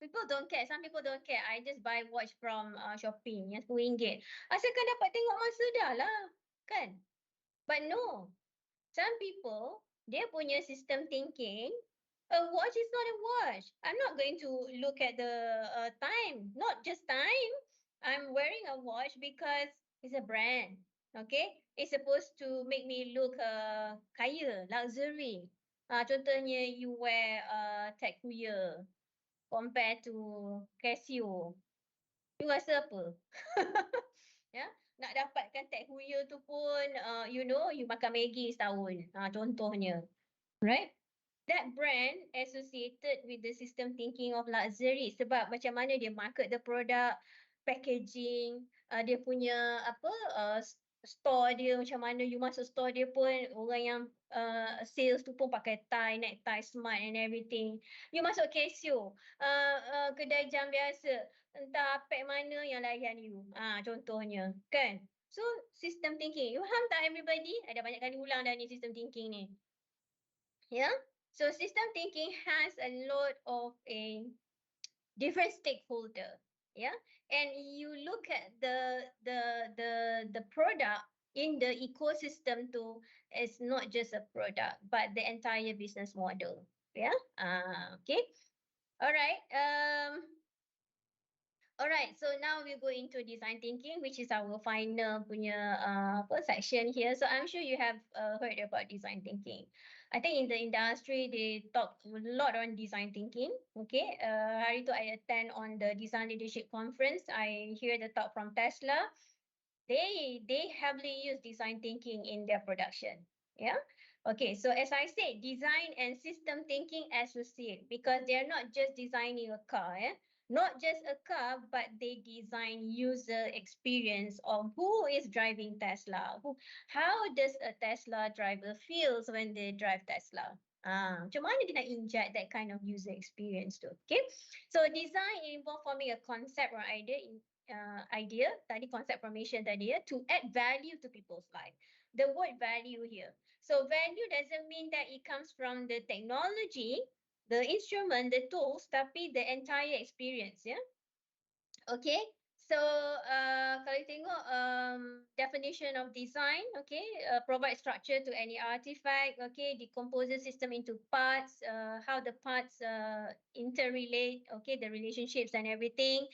People don't care. Some people don't care. I just buy watch from shopping yang RM10. Asalkan dapat tengok masa dah lah, kan? But no. Some people, dia punya system thinking, a watch is not a watch. I'm not going to look at the time. Not just time. I'm wearing a watch because it's a brand. It's supposed to make me look kaya, luxury. Contohnya you wear Tag Heuer compared to Casio. You rasa apa? Ya, nak dapatkan tag huya tu pun, you makan Maggi setahun. Contohnya. Right? That brand associated with the system thinking of luxury sebab macam mana dia market the product, packaging, dia punya store dia macam mana, you masuk store dia pun orang yang sales tu pun pakai tie, necktie smart and everything. You masuk Casio, kedai jam biasa, entah apek mana yang layan you. Contohnya, kan? So, system thinking. You faham tak everybody? Ada banyak kali ulang dah ni system thinking ni. Yeah? So system thinking has a lot of a different stakeholder, yeah. And you look at the product in the ecosystem too. It's not just a product, but the entire business model. Yeah. Okay. All right. Alright, so now we go into design thinking, which is our final punya section here. So I'm sure you have heard about design thinking. I think in the industry they talk a lot on design thinking. Okay, hari tu I attend on the design leadership conference. I hear the talk from Tesla. They heavily use design thinking in their production. Yeah. Okay, so as I said, design and system thinking associate because they're not just designing a car, not just a car, but they design user experience of who is driving Tesla. How does a Tesla driver feels when they drive Tesla? Macam mana dia nak inject that kind of user experience tu? Okay, so design involve forming a concept or idea, tadi concept formation tadi to add value to people's life. The word value here. So value doesn't mean that it comes from the technology, the instrument, the tools, tapi the entire experience, yeah. Okay, so kalau you tengok definition of design, okay, provide structure to any artifact, okay, decompose the system into parts, how the parts interrelate, okay, the relationships and everything.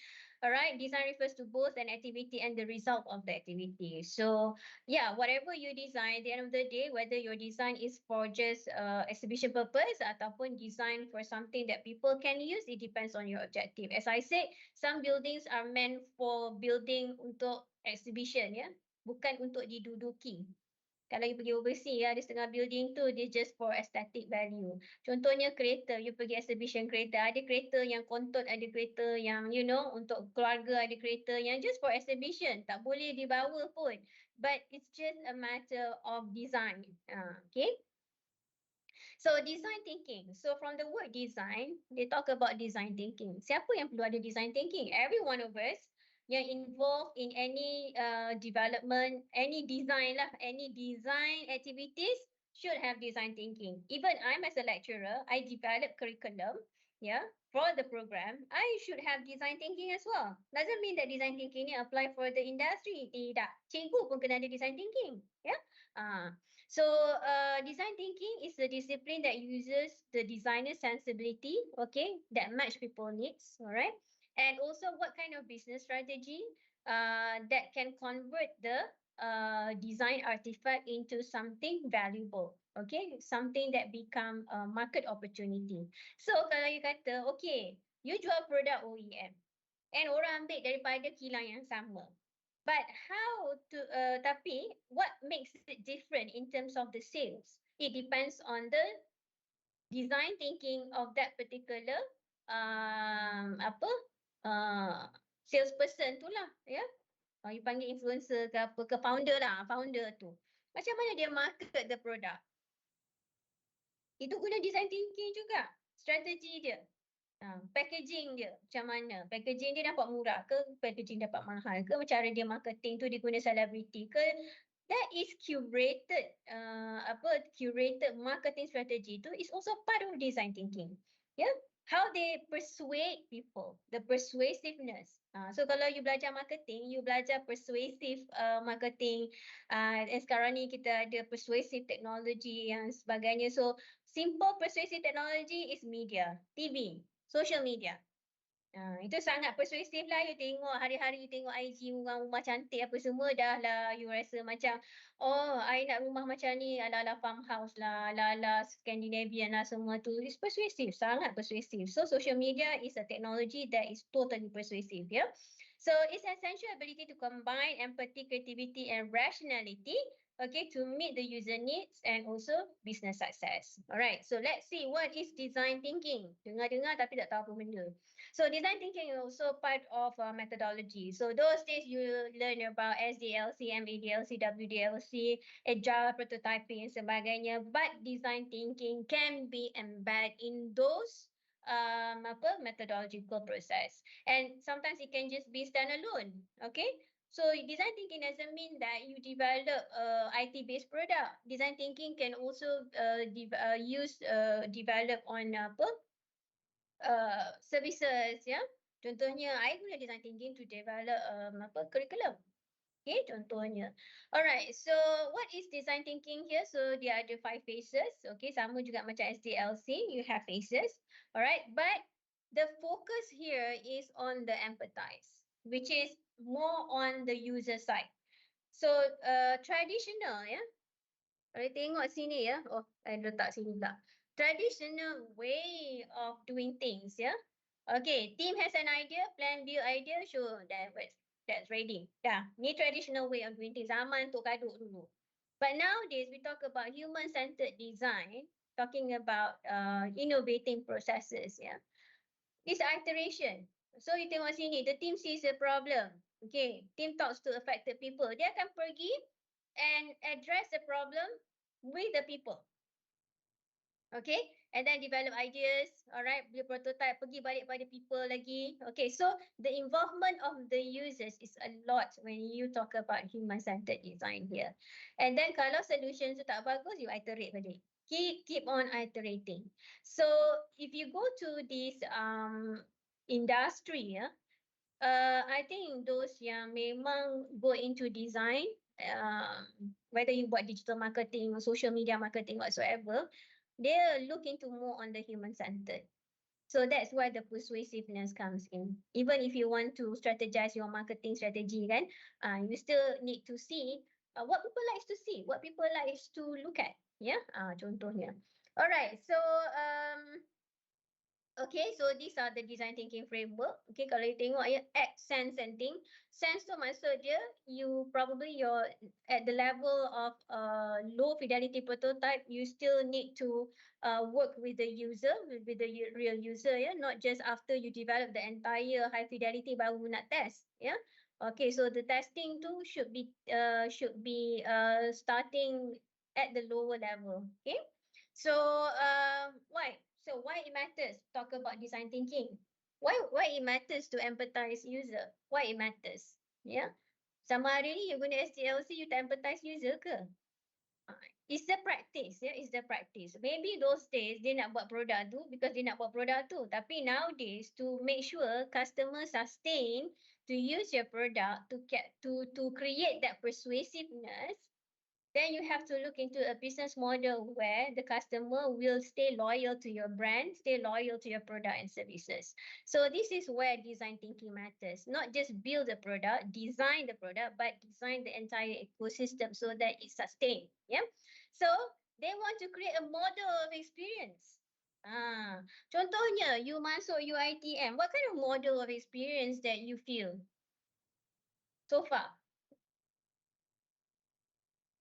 Alright, design refers to both an activity and the result of the activity. So yeah, whatever you design, at the end of the day, whether your design is for just exhibition purpose ataupun design for something that people can use, it depends on your objective. As I said, some buildings are meant for building untuk exhibition, ya, bukan untuk diduduki. Kalau you pergi overseas, ada setengah building tu dia just for aesthetic value. Contohnya kereta, you pergi exhibition kereta, ada kereta yang kontot, ada kereta yang untuk keluarga, ada kereta yang just for exhibition, tak boleh dibawa pun. But it's just a matter of design. Okay. So design thinking. So from the word design, they talk about design thinking. Siapa yang perlu ada design thinking? Every one of us yang involved in any development, any design activities should have design thinking. Even I'm as a lecturer, I develop curriculum, for the program. I should have design thinking as well. Doesn't mean that design thinking ni apply for the industry. Tidak. Cikgu pun kena ada design thinking. So design thinking is a discipline that uses the designer sensibility, okay, that match people needs, all right? And also what kind of business strategy that can convert the design artifact into something valuable, okay, something that become a market opportunity. So kalau you kata, okay, you jual produk OEM and orang ambil daripada kilang yang sama. But how to, tapi what makes it different in terms of the sales? It depends on the design thinking of that particular salesperson tu lah, ya. You panggil influencer ke apa, ke founder lah, founder tu. Macam mana dia market the product? Itu guna design thinking juga, strategi dia. Packaging dia macam mana? Packaging dia dapat murah ke? Packaging dapat mahal ke? Macam cara dia marketing tu dia guna celebrity ke? That is curated, curated marketing strategy tu is also part of design thinking. Yeah, how they persuade people, the persuasiveness. So kalau you belajar marketing, you belajar persuasive marketing. Dan sekarang ni kita ada persuasive technology yang sebagainya. So simple persuasive technology is media, TV, social media. Itu sangat persuasif lah. You tengok hari-hari, you tengok IG rumah cantik apa semua, dah lah you rasa macam, oh, I nak rumah macam ni, ala-ala farmhouse lah, ala-ala Scandinavian lah semua tu. It's persuasive, sangat persuasif. So social media is a technology that is totally persuasive, yeah. So it's essential ability to combine empathy, creativity, and rationality, okay, to meet the user needs and also business success. Alright, so let's see what is design thinking. Dengar-dengar tapi tak tahu apa benda. So design thinking is also part of methodology. So those days you learn about SDLC, MADLC, WDLC, agile prototyping and sebagainya. But design thinking can be embedded in those methodological process, and sometimes it can just be standalone. Okay, so design thinking doesn't mean that you develop IT based product. Design thinking can also develop on services, ya. Contohnya, I guna design thinking to develop curriculum. Okay, contohnya. Alright, so what is design thinking here? So dia ada 5 phases. Okay, sama juga macam SDLC, you have phases. Alright, but the focus here is on the empathize, which is more on the user side. So traditional, ya. Kalau tengok sini ya. Oh, I letak sini pula. Traditional way of doing things, ya. Okay, team has an idea, plan, build idea, show that's ready. Dah, ni traditional way of doing things. Zaman untuk kaduk dulu. But nowadays, we talk about human-centered design, talking about innovating processes, yeah. This iteration. So, you tengok sini, the team sees a problem. Okay, team talks to affected people. Dia akan pergi and address the problem with the people. Okay, and then develop ideas, alright, build prototype, pergi balik pada people lagi. Okay, so the involvement of the users is a lot when you talk about human-centered design here. And then kalau solution tu tak bagus, you iterate balik. Keep on iterating. So if you go to this industry, I think those yang memang go into design, whether you buat digital marketing, social media marketing, whatsoever, they look into more on the human-centered. So that's why the persuasiveness comes in. Even if you want to strategize your marketing strategy, kan, you still need to see what people likes to see, what people likes to look at. Yeah, contohnya. Alright, so okay, so these are the design thinking framework. Okay, kalau you tengok ya, act, sense and think. Sense tu maksud dia, you're at the level of low fidelity prototype, you still need to work with the user, with the real user, yeah, not just after you develop the entire high fidelity baru nak test, yeah. Okay, so the testing too should be starting at the lower level. Okay, so why? So why it matters? Talk about design thinking. Why it matters to empathize user? Why it matters? Yeah. Sama hari ni you guna SDLC, you tak empathize user ke? It's the practice, yeah, it's the practice. Maybe those days dia nak buat produk tu because dia nak buat produk tu. Tapi nowadays to make sure customers sustain to use your product to create that persuasiveness, then you have to look into a business model where the customer will stay loyal to your brand, stay loyal to your product and services. So this is where design thinking matters. Not just build the product, design the product, but design the entire ecosystem so that it sustains. Yeah. So they want to create a model of experience. Contohnya, you masuk UiTM, what kind of model of experience that you feel so far?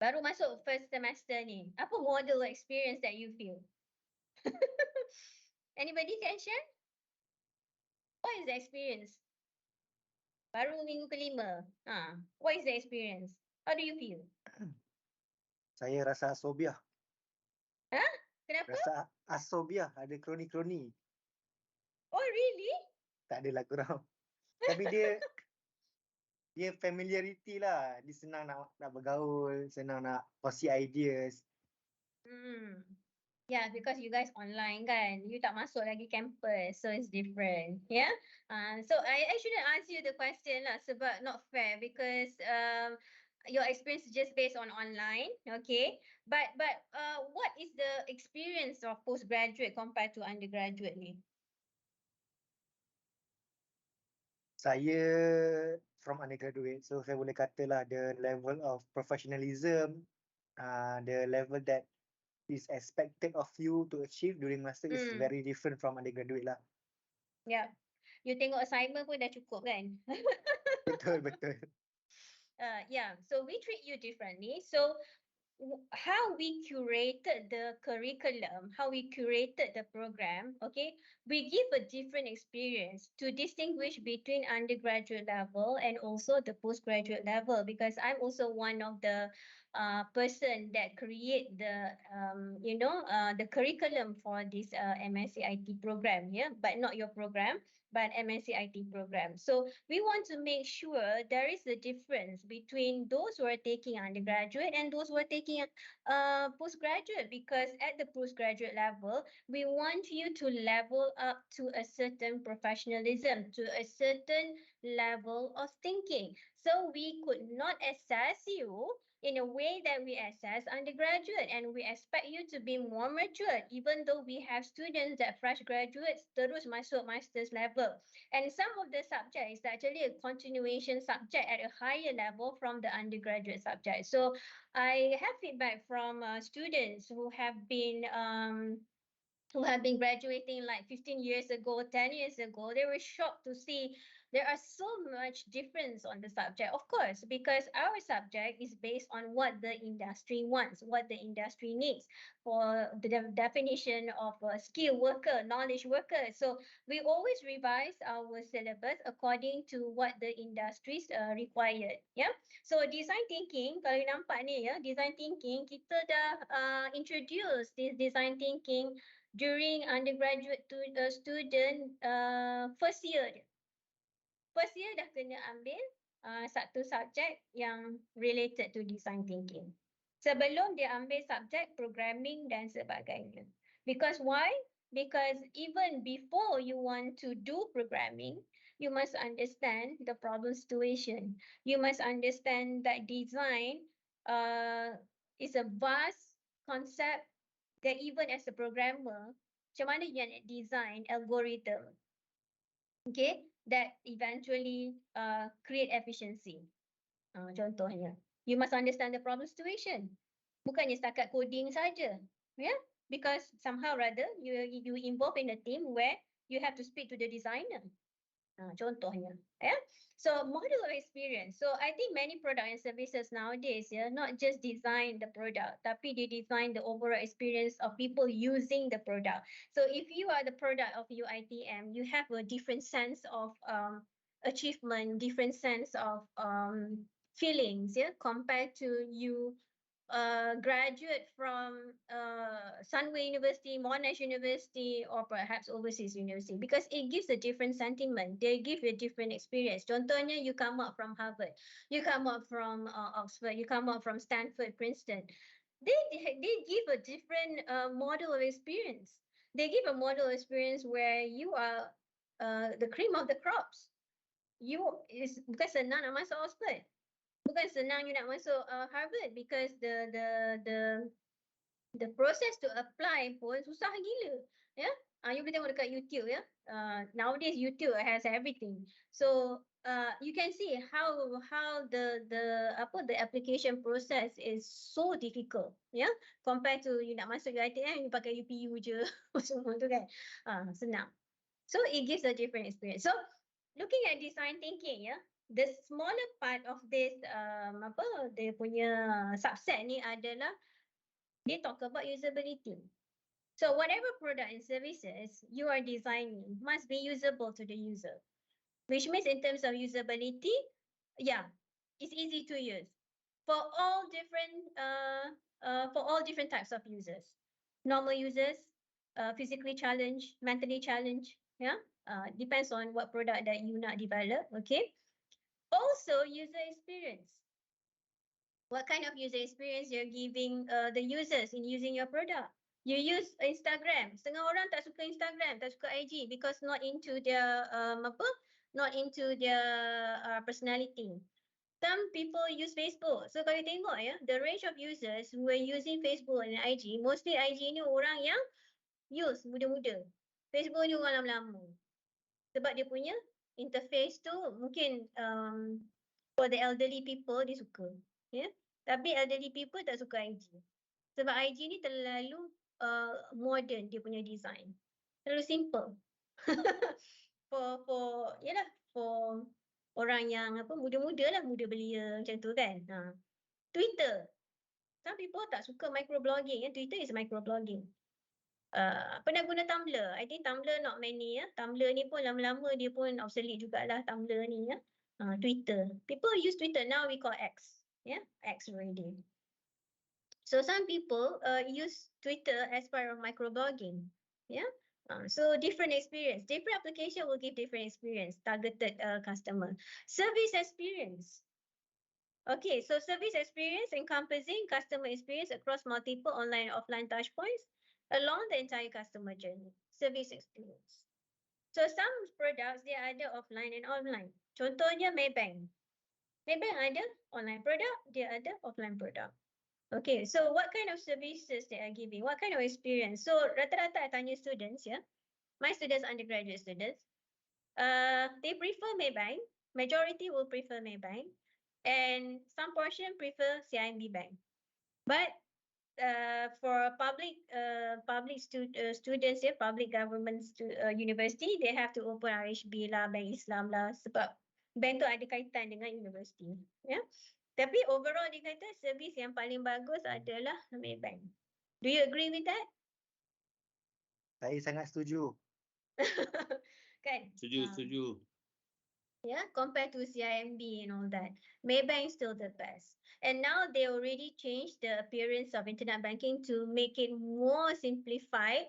Baru masuk first semester ni. Apa model experience that you feel? Anybody can share? What is the experience? Baru minggu kelima. What is the experience? How do you feel? Saya rasa asobiah. Kenapa? Rasa asobiah, ada kroni-kroni. Oh, really? Tak adalah kurang. Tapi dia familiarity lah. Dia senang nak bergaul, senang nak kongsi ideas. Yeah, because you guys online kan, you tak masuk lagi campus, so it's different. Yeah. So I shouldn't ask you the question lah, sebab not fair because your experience is just based on online, okay? But what is the experience of postgraduate compared to undergraduate ni? Saya from undergraduate, so saya boleh katalah the level of professionalism, the level that is expected of you to achieve during master is very different from undergraduate lah. Yeah. You tengok assignment pun dah cukup kan? Betul, betul. Yeah, so we treat you differently. So how we curated the curriculum, how we curated the program, okay, we give a different experience to distinguish between undergraduate level and also the postgraduate level, because I'm also one of the person that create the the curriculum for this MSc IT program, yeah, but not your program, but MSc IT program. So we want to make sure there is a difference between those who are taking undergraduate and those who are taking postgraduate, because at the postgraduate level, we want you to level up to a certain professionalism, to a certain level of thinking. So we could not assess you in a way that we assess undergraduate, and we expect you to be more mature, even though we have students that fresh graduates terus masuk master's level, and some of the subjects is actually a continuation subject at a higher level from the undergraduate subject. So I have feedback from students who have been graduating like 15 years ago, 10 years ago. They were shocked to see there are so much difference on the subject. Of course, because our subject is based on what the industry wants, what the industry needs for the definition of a skilled worker, knowledge worker. So we always revise our syllabus according to what the industries required. Yeah. So design thinking, kalau you nampak ni ya, design thinking, kita dah introduce this design thinking during undergraduate student first year dia. First year dah kena ambil satu subjek yang related to design thinking. Sebelum dia ambil subjek programming dan sebagainya. Because why? Because even before you want to do programming, you must understand the problem situation. You must understand that design is a vast concept that even as a programmer, macam mana you nak design algorithm, okay, that eventually create efficiency. Contohnya, you must understand the problem situation. Bukannya setakat coding saja, yeah? Because somehow rather you involve in a team where you have to speak to the designer. Contohnya, yeah. So model of experience. So I think many product and services nowadays, yeah, not just design the product, tapi they design the overall experience of people using the product. So if you are the product of UITM, you have a different sense of achievement, different sense of feelings, yeah, compared to you graduate from Sunway University, Monash University, or perhaps overseas university, because it gives a different sentiment. They give you a different experience. Contohnya, you come up from Harvard, you come up from Oxford, you come up from Stanford, Princeton. They give a different model of experience. They give a model experience where you are the cream of the crops. Bukan senang nak masuk Oxford. Bukan senang you nak masuk Harvard, because the process to apply pun susah gila, ya. You boleh tengok dekat YouTube, ya. Nowadays YouTube has everything. So you can see how the application process is so difficult, ya, compared to you nak masuk UiTM, you pakai UPU je semua tu kan. Senang. So it gives a different experience. So looking at design thinking, ya, the smaller part of this dia punya subset ni adalah they talk about usability. So whatever product and services you are designing must be usable to the user, which means in terms of usability, yeah, it's easy to use for all different types of users, normal users, physically challenged, mentally challenged, yeah, depends on what product that you nak develop, okay. Also, user experience. What kind of user experience you're giving the users in using your product? You use Instagram. Setengah orang tak suka Instagram, tak suka IG because not into their personality. Some people use Facebook. So kalau you tengok ya, the range of users who are using Facebook and IG, mostly IG ni orang yang use muda-muda. Facebook ni orang lama-lama. Sebab dia punya interface tu mungkin for the elderly people dia suka, ya. Tapi elderly people tak suka IG. Sebab IG ni terlalu modern dia punya design. Terlalu simple. for orang yang apa muda-muda lah, muda belia macam tu kan. Twitter. Some people tak suka microblogging. Twitter is microblogging. Pernah guna Tumblr. I think Tumblr not many ya. Tumblr ni pun lama-lama dia pun obsolete jugalah Tumblr ni ya. Twitter. People use Twitter now we call X. X already. So some people use Twitter as part of microblogging. So different experience. Different application will give different experience. Targeted customer. Service experience. Okay, so service experience encompassing customer experience across multiple online and offline touchpoints along the entire customer journey. Service experience. So some products dia ada offline and online. Contohnya Maybank. Maybank ada online product, dia ada offline product. Okay, so what kind of services they are giving? What kind of experience? So rata-rata I tanya students my students, undergraduate students, they prefer Maybank. Majority will prefer Maybank. And some portion prefer CIMB Bank. But for public students public government university, they have to open RHB lah, Bank Islam lah, sebab bank tu ada kaitan dengan universiti. Tapi overall dia kata servis yang paling bagus adalah Maybank. Do you agree with that? Saya sangat setuju. Kan? Setuju. Compared to CIMB and all that. Maybank is still the best. And now they already changed the appearance of internet banking to make it more simplified.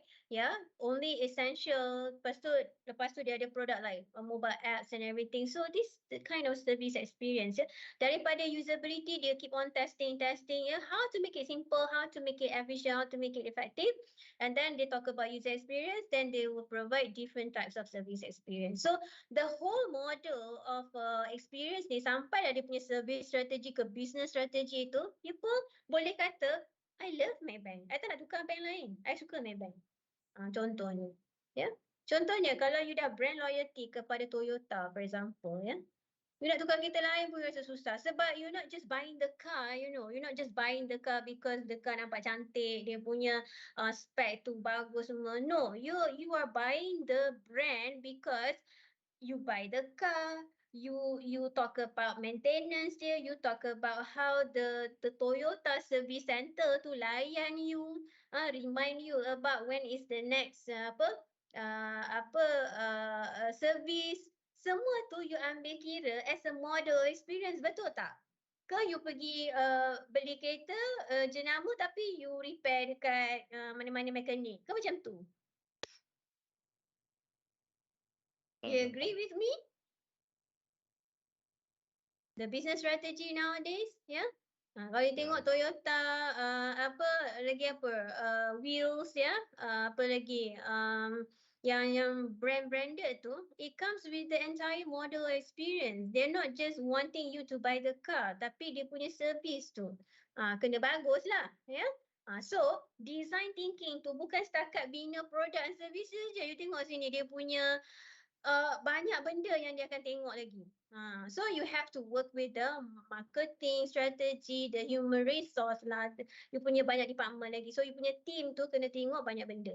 Only essential. Lepas tu dia ada product like mobile apps and everything. So this the kind of service experience. Daripada usability, dia keep on testing. How to make it simple, how to make it efficient, how to make it effective. And then they talk about user experience. Then they will provide different types of service experience. So the whole model of experience ni sampai dah dia punya service strategy ke business strategy tu, people boleh kata, I love Maybank. I tak nak tukar bank lain. I suka Maybank. Contohnya. Contohnya kalau you dah brand loyalty kepada Toyota for example, you nak tukar kereta lain pun rasa susah. Sebab you're not just buying the car, You're not just buying the car because the car nampak cantik, dia punya spec tu bagus semua. No, you are buying the brand because you buy the car, you talk about maintenance dia, you talk about how the Toyota service center tu layan you, remind you about when is the next service. Semua tu you ambil kira as a model experience, betul tak? Ke you pergi beli kereta jenama tapi you repair dekat mana-mana mekanik? Ke macam tu? You agree with me? The business strategy nowadays, kalau you tengok Toyota, wheels, apa lagi, yang branded tu, it comes with the entire model experience. They're not just wanting you to buy the car, tapi dia punya service tu kena bagus lah, So design thinking tu bukan setakat bina produk and services je. You tengok sini dia punya banyak benda yang dia akan tengok lagi. So you have to work with the marketing strategy, the human resource lah. You punya banyak department lagi. So you punya team tu kena tengok banyak benda.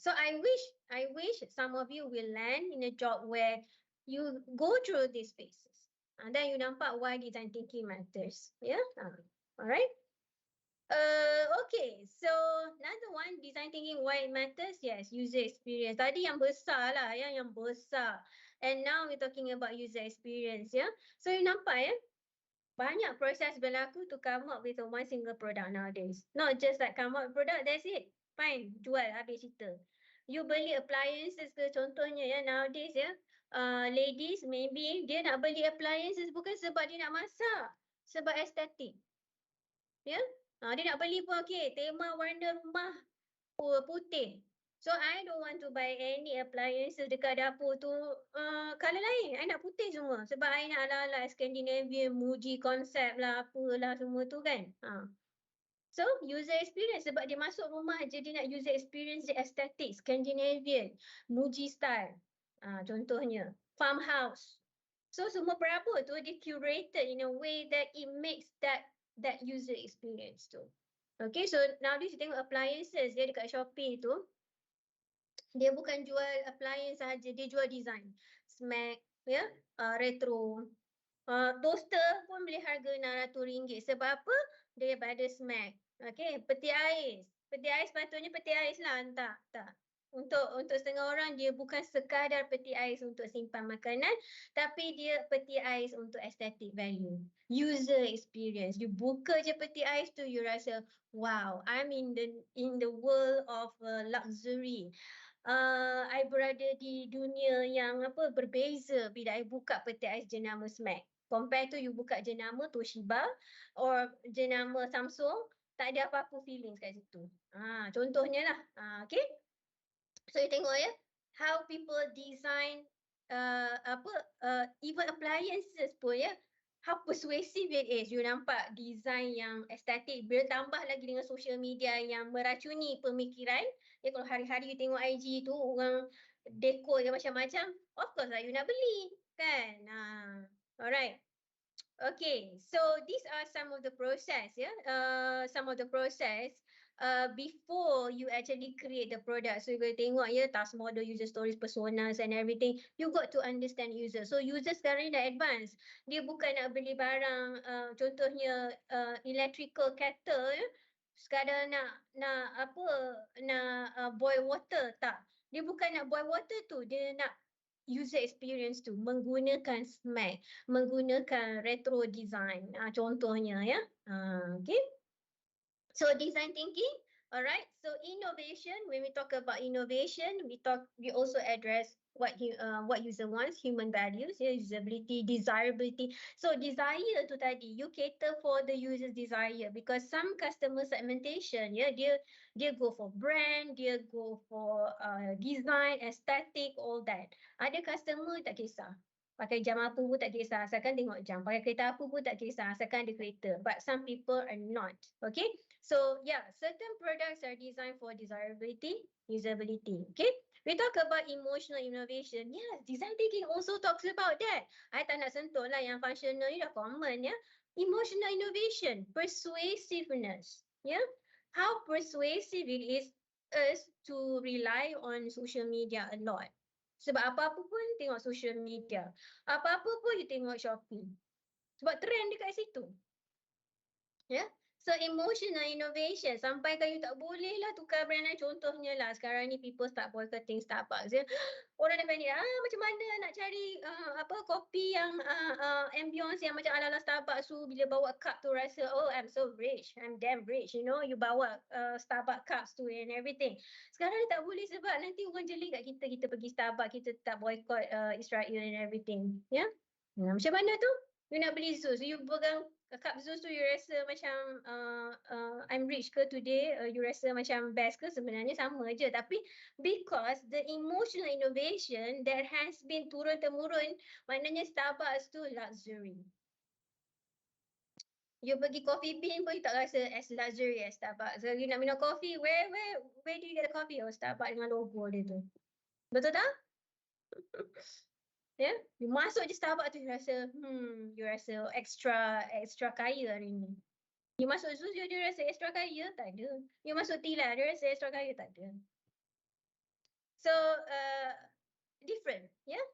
So I wish some of you will land in a job where you go through these phases. Then you nampak why design thinking matters. Alright. Okay, so another one, design thinking why it matters. Yes, user experience. Tadi yang besar lah, yang besar. And now we're talking about user experience, So you nampak, banyak proses berlaku to come up with one single product nowadays. Not just like come up with product, that's it. Fine, jual, habis cerita. You beli appliances ke contohnya, nowadays, ladies maybe dia nak beli appliances bukan sebab dia nak masak, sebab estetik. Dia nak beli pun tema warna rumah putih. So I don't want to buy any appliances dekat dapur tu colour lain. I nak putih semua. Sebab I nak ala-ala Scandinavian, Muji concept lah, apalah semua tu kan. So user experience sebab dia masuk rumah je dia nak user experience dia aesthetic, Scandinavian, Muji style. Contohnya farmhouse. So semua perabot tu dia curated in a way that it makes that user experience tu. Okay, so nowadays you tengok appliances dia dekat Shopee tu, dia bukan jual appliance sahaja, dia jual design. smack, ya, retro. Toaster pun boleh harga RM600. Sebab apa? Daripada smack. Okey, peti ais. Peti ais patutnya peti ais lah. Tak. Untuk setengah orang dia bukan sekadar peti ais untuk simpan makanan, tapi dia peti ais untuk aesthetic value. User experience. You buka je peti ais tu, you rasa, wow, I'm in the world of luxury. I berada di dunia yang berbeza bila I buka peti ais jenama Smack. Compare tu you buka jenama Toshiba or jenama Samsung, tak ada apa-apa feelings kat situ. Contohnya lah. Okay. So you tengok ya, how people design even appliances pun ya, how persuasive it is. You nampak design yang estetik, bila tambah lagi dengan social media yang meracuni pemikiran. Ya, kalau hari-hari you tengok IG tu, orang dekor yang macam-macam, of course lah you nak beli, kan? Alright. Okay, so these are some of the process, some of the process before you actually create the product. So you got to tengok task model, user stories, personas and everything. You got to understand user. So user sekarang ni dah advance. Dia bukan nak beli barang, contohnya electrical kettle, sekadar nak boil water, tak. Dia bukan nak boil water tu, dia nak user experience tu menggunakan Smack, menggunakan retro design, contohnya ya. Okay. So design thinking, alright. So innovation, when we talk about innovation, we also address what user wants, human values, usability, desirability. So desire tu tadi, you cater for the user's desire, because some customer segmentation, dia go for brand, dia go for design, aesthetic, all that. Ada customer tak kisah. Pakai jam apa pun tak kisah, asalkan tengok jam. Pakai kereta apa pun tak kisah, asalkan ada kereta. But some people are not. Okay. So yeah, certain products are designed for desirability, usability. Okay. We talk about emotional innovation. Yes, design thinking also talks about that. I tak nak sentuh lah yang functional ni dah common ya. Emotional innovation, persuasiveness. Yeah. How persuasive it is us to rely on social media a lot. Sebab apa-apa pun tengok social media. Apa-apa pun you tengok Shopee. Sebab trend dekat situ. Ya. Yeah? So emotional innovation, sampai kan you tak boleh lah tukar brand lain. Contohnya lah sekarang ni people start boycotting Starbucks. Ya. Orang dah panik, macam mana nak cari kopi yang ambience yang macam ala-ala Starbucks tu, bila bawa cup tu rasa, oh I'm so rich, I'm damn rich, you know, you bawa Starbucks cups tu and everything. Sekarang ni tak boleh sebab nanti orang jeling kat kita pergi Starbucks, kita tak boycott Israel and everything. Ya. Macam mana tu? You nak beli Zeus, you pegang cup Zeus tu, you rasa macam I'm rich ke today, you rasa macam best ke, sebenarnya sama je. Tapi because the emotional innovation that has been turun-temurun, maknanya Starbucks tu luxury. You pergi Coffee Bean pun you tak rasa as luxury as Starbucks. So you nak minum coffee, where do you get the coffee? Oh, Starbucks dengan logo dia tu. Betul tak? Ya, you masuk je Starbucks tu, you rasa extra kaya hari ni. You masuk Zeus, dia rasa extra kaya? Tak ada. You masuk Tila, dia rasa extra kaya? Tak ada. So, different, ya. Yeah?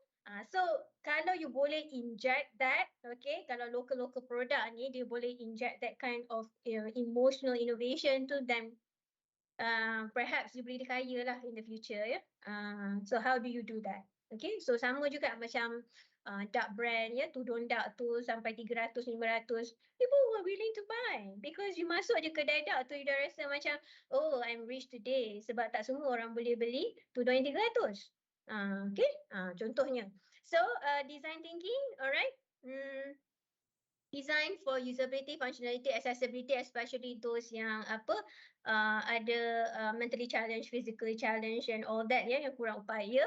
So, kalau you boleh inject that, okay, kalau local product ni, dia boleh inject that kind of emotional innovation tu, then perhaps you boleh kaya lah in the future, ya. So, how do you do that? Okay, so sama juga macam dark brand, ya, tudung dark tu sampai 300, 500. People were willing to buy because you masuk je kedai dark tu, you dah rasa macam, oh, I'm rich today. Sebab tak semua orang boleh beli tudung yang 300. Okay, contohnya. So, design thinking, alright. Design for usability, functionality, accessibility, especially those yang ada mentally challenged, physically challenged and all that, ya, yang kurang upaya.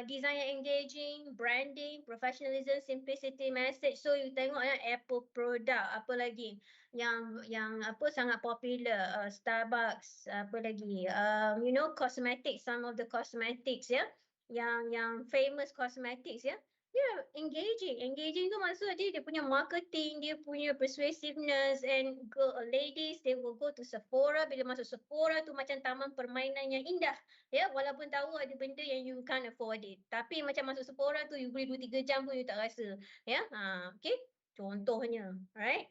Design yang engaging, branding, professionalism, simplicity, message. So you tengok Apple product, apa lagi yang sangat popular, Starbucks, apa lagi, cosmetics, some of the cosmetics, ya, yang famous cosmetics, ya. Yeah, engaging. Engaging tu maksud dia punya marketing, dia punya persuasiveness, and ladies they will go to Sephora. Bila masuk Sephora tu macam taman permainan yang indah. Ya, walaupun tahu ada benda yang you can't afford it. Tapi macam masuk Sephora tu you boleh 2-3 jam pun you tak rasa. Ya, okay. Contohnya, right?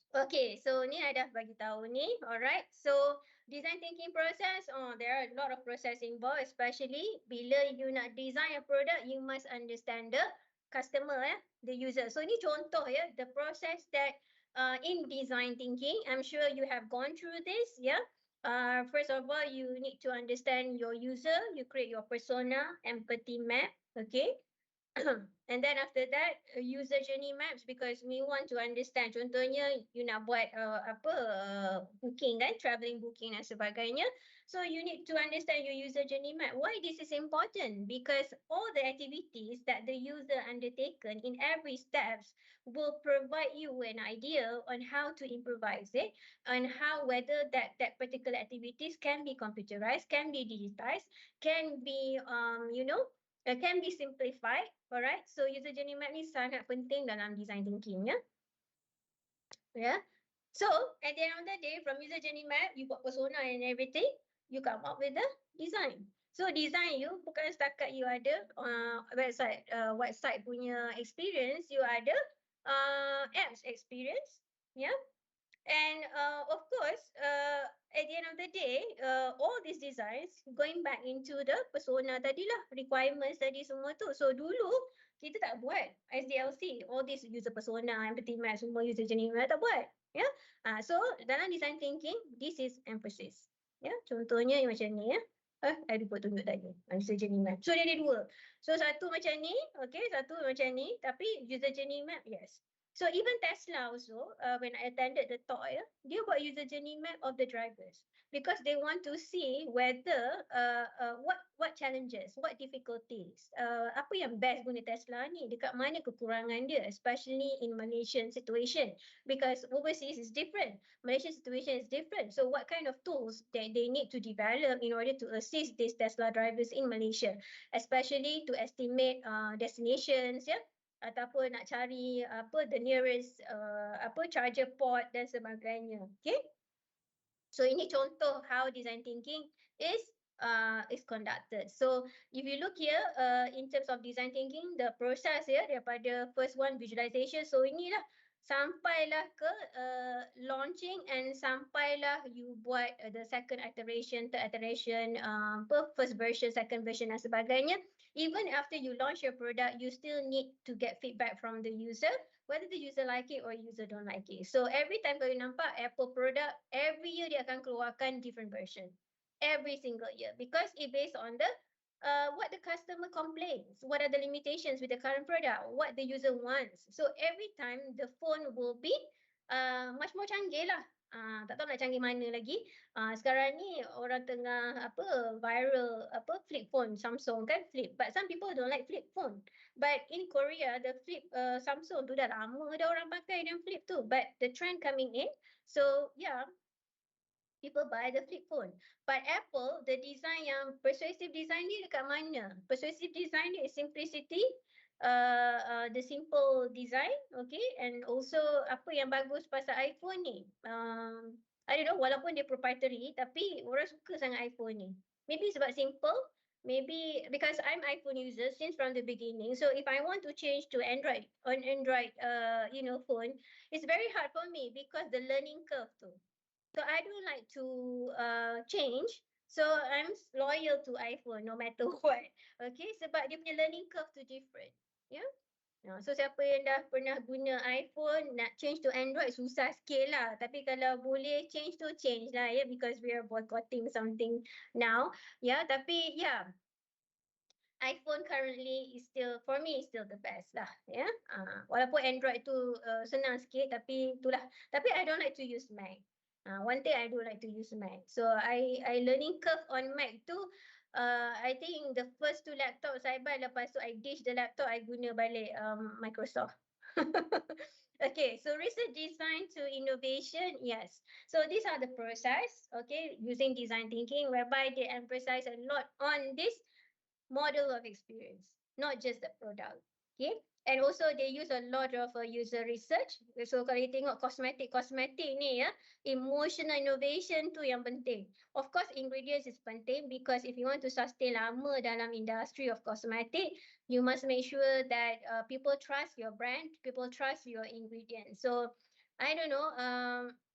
Okay, so ni I dah bagi tahu ni. Alright, so design thinking process, there are a lot of process involved, especially bila you nak design a product, you must understand the customer, the user. So ni contoh ya, the process that in design thinking, I'm sure you have gone through this, yeah. First of all, you need to understand your user, you create your persona, empathy map, okay. And then after that, user journey maps, because we want to understand. Contohnya, you nak buat booking kan, traveling booking dan sebagainya. So you need to understand your user journey map. Why this is important? Because all the activities that the user undertaken in every steps will provide you an idea on how to improvise it, and how whether that particular activities can be computerized, can be digitized, can be can be simplified. Alright, so user journey map ni sangat penting dalam design thinking ya. Yeah. So at the end of the day, from user journey map, you got persona and everything, you come up with the design. So design you bukan setakat you ada website punya experience, you ada apps experience, yeah. And of course, at the end of the day, all these designs going back into the persona tadilah, requirements tadi semua tu. So dulu kita tak buat SDLC, all these user persona, empathy map, semua user journey map tak buat. Ya, yeah? So dalam design thinking, this is emphasis. Ya, yeah? Contohnya macam ni ya. I lupa tunjuk tadi. User journey map. So dia ada dua. So satu macam ni, okay, satu macam ni. Tapi user journey map, yes. So even Tesla also, when I attended the talk, dia buat user journey map of the drivers, because they want to see whether what challenges, what difficulties, apa yang best guna Tesla ni, dekat mana kekurangan dia, especially in Malaysian situation, because overseas is different, Malaysian situation is different. So what kind of tools that they need to develop in order to assist these Tesla drivers in Malaysia, especially to estimate destinations, yeah, ataupun nak cari the nearest charger port dan sebagainya. Okay? So ini contoh how design thinking is conducted. So if you look here in terms of design thinking, the process daripada first one visualization. So inilah sampailah ke launching, and sampailah you buat the second iteration, third iteration, first version, second version dan sebagainya. Even after you launch your product, you still need to get feedback from the user, whether the user like it or user don't like it. So every time kalau you nampak Apple product, every year dia akan keluarkan different version. Every single year. Because it based on the what the customer complains, what are the limitations with the current product, what the user wants. So every time the phone will be much more canggih lah. Tak tahu nak canggih mana lagi. Sekarang ni orang tengah viral flip phone, Samsung kan flip. But some people don't like flip phone. But in Korea, the flip Samsung tu dah lama dah orang pakai dan flip tu. But the trend coming in, so yeah, people buy the flip phone. But Apple, the design yang persuasive design ni dekat mana? Persuasive design ni is simplicity, the simple design, okay, and also apa yang bagus pasal iPhone ni, I don't know, walaupun dia proprietary, tapi orang suka sangat iPhone ni. Maybe sebab simple, maybe because I'm iPhone user since from the beginning. So if I want to change to Android, phone, it's very hard for me because the learning curve tu. So I don't like to change. So I'm loyal to iPhone no matter what. Okay, sebab dia punya learning curve tu different. Yeah. So siapa yang dah pernah guna iPhone nak change to Android susah sikit lah. Tapi kalau boleh change to change lah ya, because we are boycotting something now. Yeah, tapi yeah, iPhone currently is still, for me, is still the best lah. Yeah. Walaupun Android tu senang sikit, tapi itulah. Tapi I don't like to use Mac. One thing I do like to use Mac. So I learning curve on Mac tu, I think the first two laptops I buy, lepas tu I ditch the laptop, I guna balik Microsoft. Okay, so research design to innovation, yes. So these are the process, okay, using design thinking, whereby they emphasize a lot on this model of experience. not just the product. Okay. And also they use a lot of user research. So kalau you tengok kosmetik ni ya, emotional innovation tu yang penting. Of course ingredients is penting because if you want to sustain lama dalam industry of cosmetic, you must make sure that people trust your brand, people trust your ingredients. So I don't know,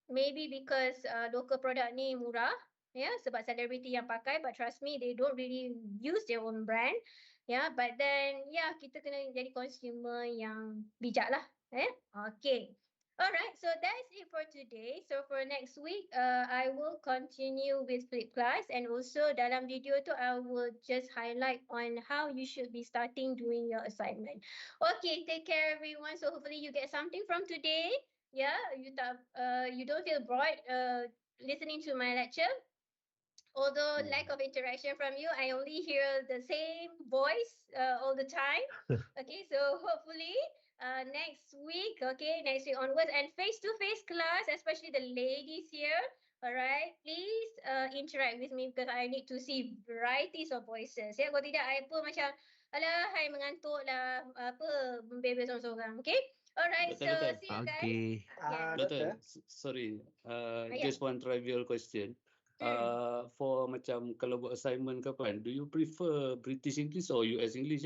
maybe because local product ni murah, ya, sebab selebriti yang pakai, but trust me, they don't really use their own brand. Yeah, but then kita kena jadi consumer yang bijak lah. Okay. Alright, so that's it for today. So for next week, I will continue with flip class, and also dalam video tu I will just highlight on how you should be starting doing your assignment. Okay, take care everyone. So hopefully you get something from today. Yeah, you don't feel bored listening to my lecture. Although lack of interaction from you, I only hear the same voice all the time. Okay, so hopefully next week onwards, and face-to-face class, especially the ladies here, all right, please interact with me because I need to see varieties of voices. Ya, kalau tidak, I pun macam, alah, hai mengantuk lah, apa, membebel seorang-seorang, okay? Alright, so Betul. see you guys. Okay. Yeah. Doktor, sorry. Just one trivial question. For macam kalau buat assignment ke apa kan, do you prefer British English or US English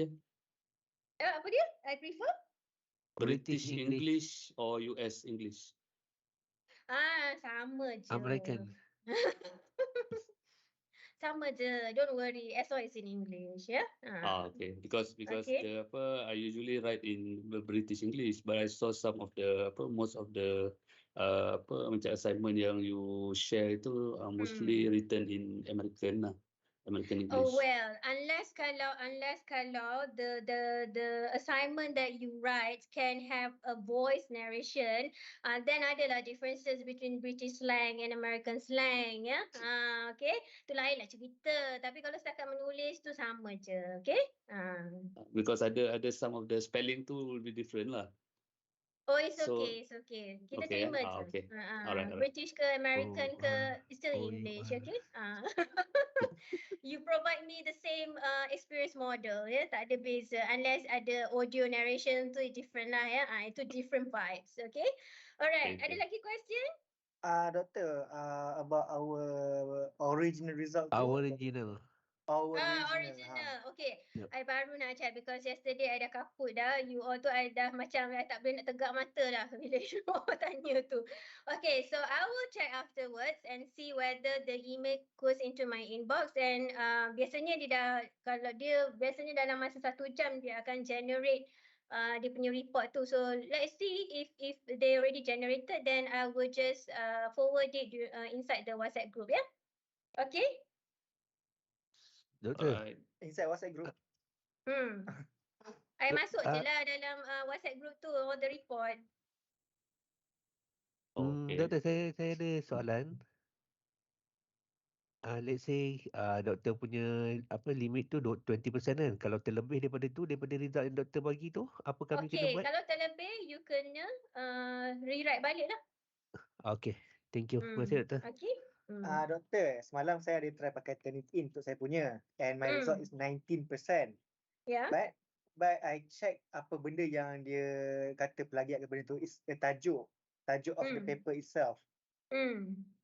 Apa dia? I prefer? British English or US English? Sama je. American. Sama je. Don't worry. As long as in English, ya. Okay. Because Okay. the I usually write in the British English, but I saw some of the most of the macam assignment yang you share itu mostly written in American English. Oh well, unless kalau the assignment that you write can have a voice narration, then adalah differences between British slang and American slang, ya. Okay, tu lain lah cerita. Tapi kalau setakat menulis tu sama je, okay? Because ada some of the spelling tu will be different lah. Oh, it's So, okay. Kita okay, terima je. okay. Alright. British ke American ke, it's still English, okay? You provide me the same experience model, ya, tak ada beza. Unless ada audio narration tu different lah, ya. Itu different vibes, okay? Alright, Okay. ada lagi question? Doctor, about our original result tu. Our original. Original. Okay. Yep. I baru nak check because yesterday I dah kaput dah. You all tu I dah macam I tak boleh nak tegak mata dah bila you all tanya tu. Okay, so I will check afterwards and see whether the email goes into my inbox, and biasanya biasanya dalam masa 1 jam dia akan generate dia punya report tu. So let's see if they already generated, then I will just forward it inside the WhatsApp group, ya. Okay? Doktor. Alright. Inside WhatsApp group. I masuk je lah dalam WhatsApp group tu, all the report. Okay. Doktor, saya ada soalan. Let's say doktor punya limit tu 20% kan. Kalau terlebih daripada result yang doktor bagi tu, apa kami kena Okay, buat? kalau terlebih, you kena rewrite balik lah. Okay, thank you. Terima kasih doktor. Okay. Doktor, semalam saya ada try pakai Turnitin untuk saya punya, and my result is 19%. Yeah. But I check apa benda yang dia kata plagiat ke benda tu is the tajuk of the paper itself.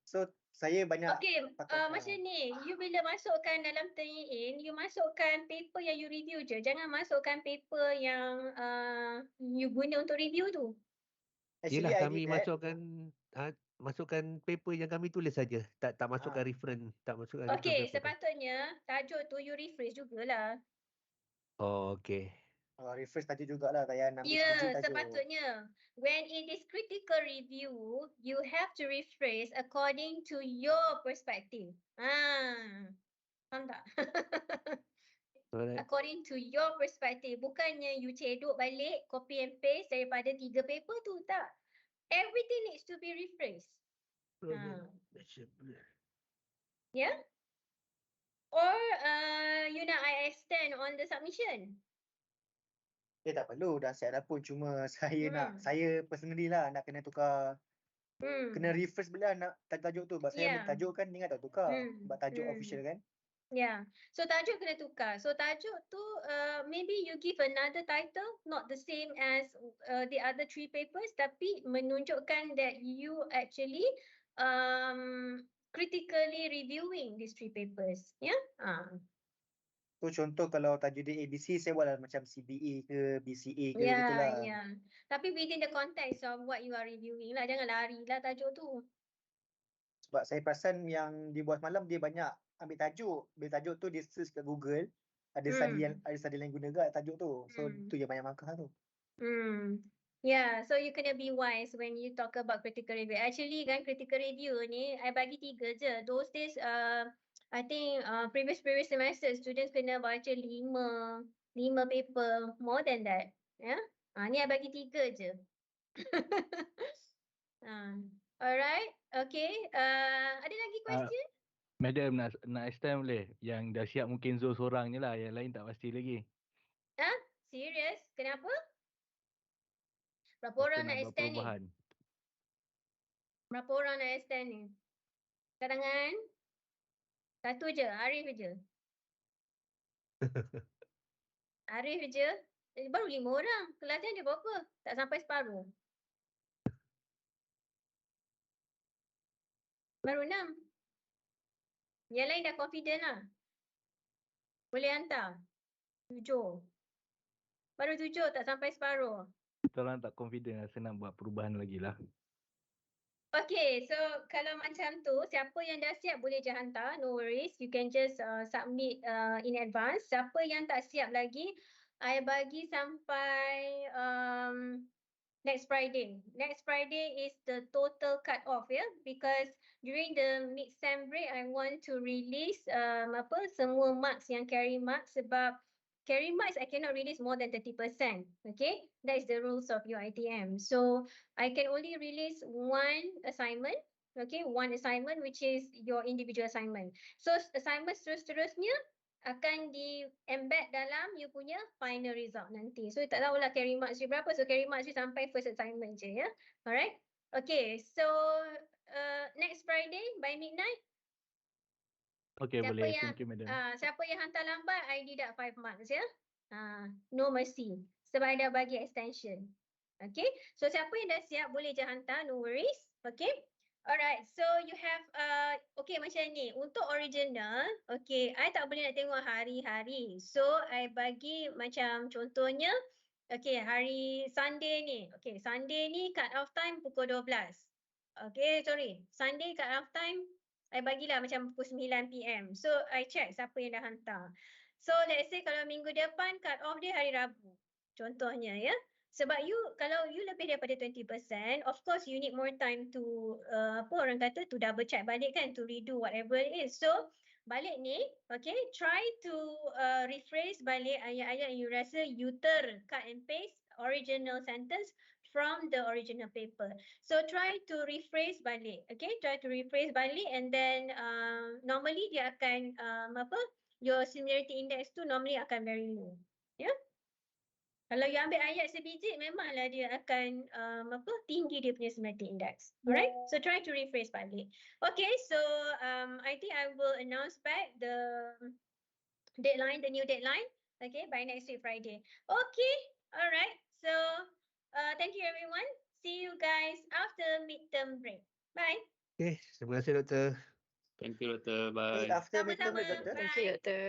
So saya banyak macam ni, you bila masukkan dalam Turnitin, you masukkan paper yang you review je. Jangan masukkan paper yang you guna untuk review tu. Actually, Yelah, kami masukkan paper yang kami tulis saja. Tak masukkan reference, tak masukkan Okay, reference apa-apa. sepatutnya tajuk tu you rephrase jugalah. Oh, okay. Rephrase tajuk jugalah, tak payah nak ambil Ya, tajuk. sepatutnya. When it is critical review, you have to rephrase according to your perspective. Faham tak? Alright. According to your perspective. Bukannya you cedok balik, copy and paste daripada 3 paper tu, tak. Everything needs to be rephrased. Yeah? Or you nak I extend on the submission? Tak perlu, dah siap dah pun. Cuma saya personally lah nak kena tukar. Kena refresh balik lah nak tajuk tu. Sebab saya ambil tajuk kan, ingat tak tukar. Sebab tajuk official kan. Yeah. So tajuk kena tukar. So tajuk tu maybe you give another title, not the same as the other 3 papers, tapi menunjukkan that you actually critically reviewing these 3 papers. Yeah. So contoh kalau tajuk dia ABC, saya buat macam CBA ke BCA ke Yeah, gitulah. yeah. Tapi within the context of what you are reviewing lah. Jangan lari lah tajuk tu. Sebab saya perasan yang di buat malam dia banyak ambil tajuk tu dia search kat Google, ada study lain guna kat tajuk tu. So tu yang banyak markah tu. Yeah, so you kena be wise when you talk about critical review. Actually kan critical review ni I bagi 3 je. Those days I think previous semester students kena baca 5 paper, more than that. Yeah. Ni I bagi 3 je. Alright, okay. Ada lagi question? Madam nak extend boleh? Yang dah siap mungkin Zul seorang je lah. Yang lain tak pasti lagi. Serious? Kenapa? Berapa Kata orang nak nak buat extend ni? perubahan. Berapa orang nak extend ni? Angkat tangan. 1 je, Arif je. Arif je. Baru 5 orang. Kelasnya ada berapa? Tak sampai separuh. Baru 6. Yang lain dah confident lah. Boleh hantar. 7. Baru 7, tak sampai separuh. Kita orang tak confident rasa nak buat perubahan lagi lah. Okay, so kalau macam tu, siapa yang dah siap boleh je hantar. No worries. You can just submit in advance. Siapa yang tak siap lagi, I bagi sampai next Friday. Next Friday is the total cut off, yeah, because during the mid-sem break, I want to release semua marks yang carry marks, sebab carry marks I cannot release more than 30%. Okay, that is the rules of UiTM. So I can only release one assignment. Okay, one assignment which is your individual assignment. So assignment seterusnya akan di-embed dalam you punya final result nanti. So tak tahulah carry marks you berapa. So carry marks you sampai first assignment je ya. Alright. Okay, so next Friday by midnight. Okay, boleh. Thank you, madam. Siapa yang hantar lambat, I deduct 5 marks ya. No mercy. Sebab I dah bagi extension. Okay. So siapa yang dah siap boleh je hantar, no worries. Okay. Alright, so you have okay macam ni. Untuk original, okay, I tak boleh nak tengok hari-hari. So I bagi macam contohnya, okay, hari Sunday ni. Okay, Sunday ni cut off time pukul 12. Okay, sorry. Sunday cut off time, I bagilah macam pukul 9 PM. So I check siapa yang dah hantar. So let's say kalau minggu depan cut off dia hari Rabu. Contohnya ya. Sebab kalau you lebih daripada 20%, of course you need more time to to double check balik kan, to redo whatever it is. So balik ni, okay, try to rephrase balik ayat-ayat yang you rasa you cut and paste original sentence from the original paper. So try to rephrase balik, okay, try to rephrase balik, and then normally dia akan your similarity index tu normally akan very low. Yeah. Kalau you ambil ayat sebiji, memanglah dia akan tinggi dia punya similarity index. Alright? So try to rephrase balik. Okay, so I think I will announce back the deadline, the new deadline, okay, by next week Friday. Okay, alright. So thank you everyone. See you guys after midterm break. Bye. Okay, terima kasih doktor. Thank you, Doktor. Bye. After midterm break, doktor? Bye. Thank you, Doktor.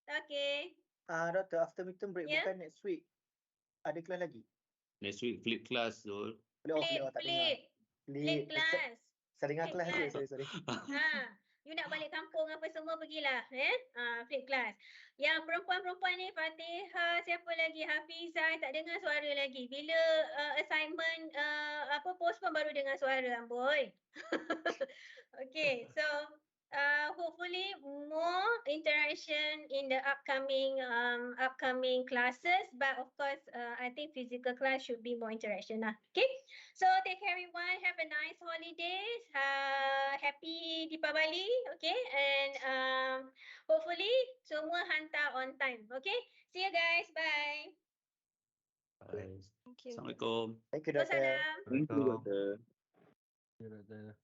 Okay. Doktor, after midterm break, Yeah? bukan next week. Ada kelas lagi? Next week flip class, Zul. Flip class. Saya dengar Flip kelas je, class. sorry. You nak balik kampung apa semua pergilah. Flip class. Yang perempuan-perempuan ni, Fatihah, siapa lagi? Hafizah, tak dengar suara lagi. Bila assignment postpone baru dengar suara, amboi. Okay, so hopefully more interaction in the upcoming classes, but of course I think physical class should be more interaction lah. Okay, so take care everyone, have a nice holidays, happy Deepavali, okay, and hopefully semua hantar on time. Okay, see you guys, bye. Bye. Thank you. Assalamualaikum. Thank you, doktor. Wassalam. Thank you, Doktor. Doktor.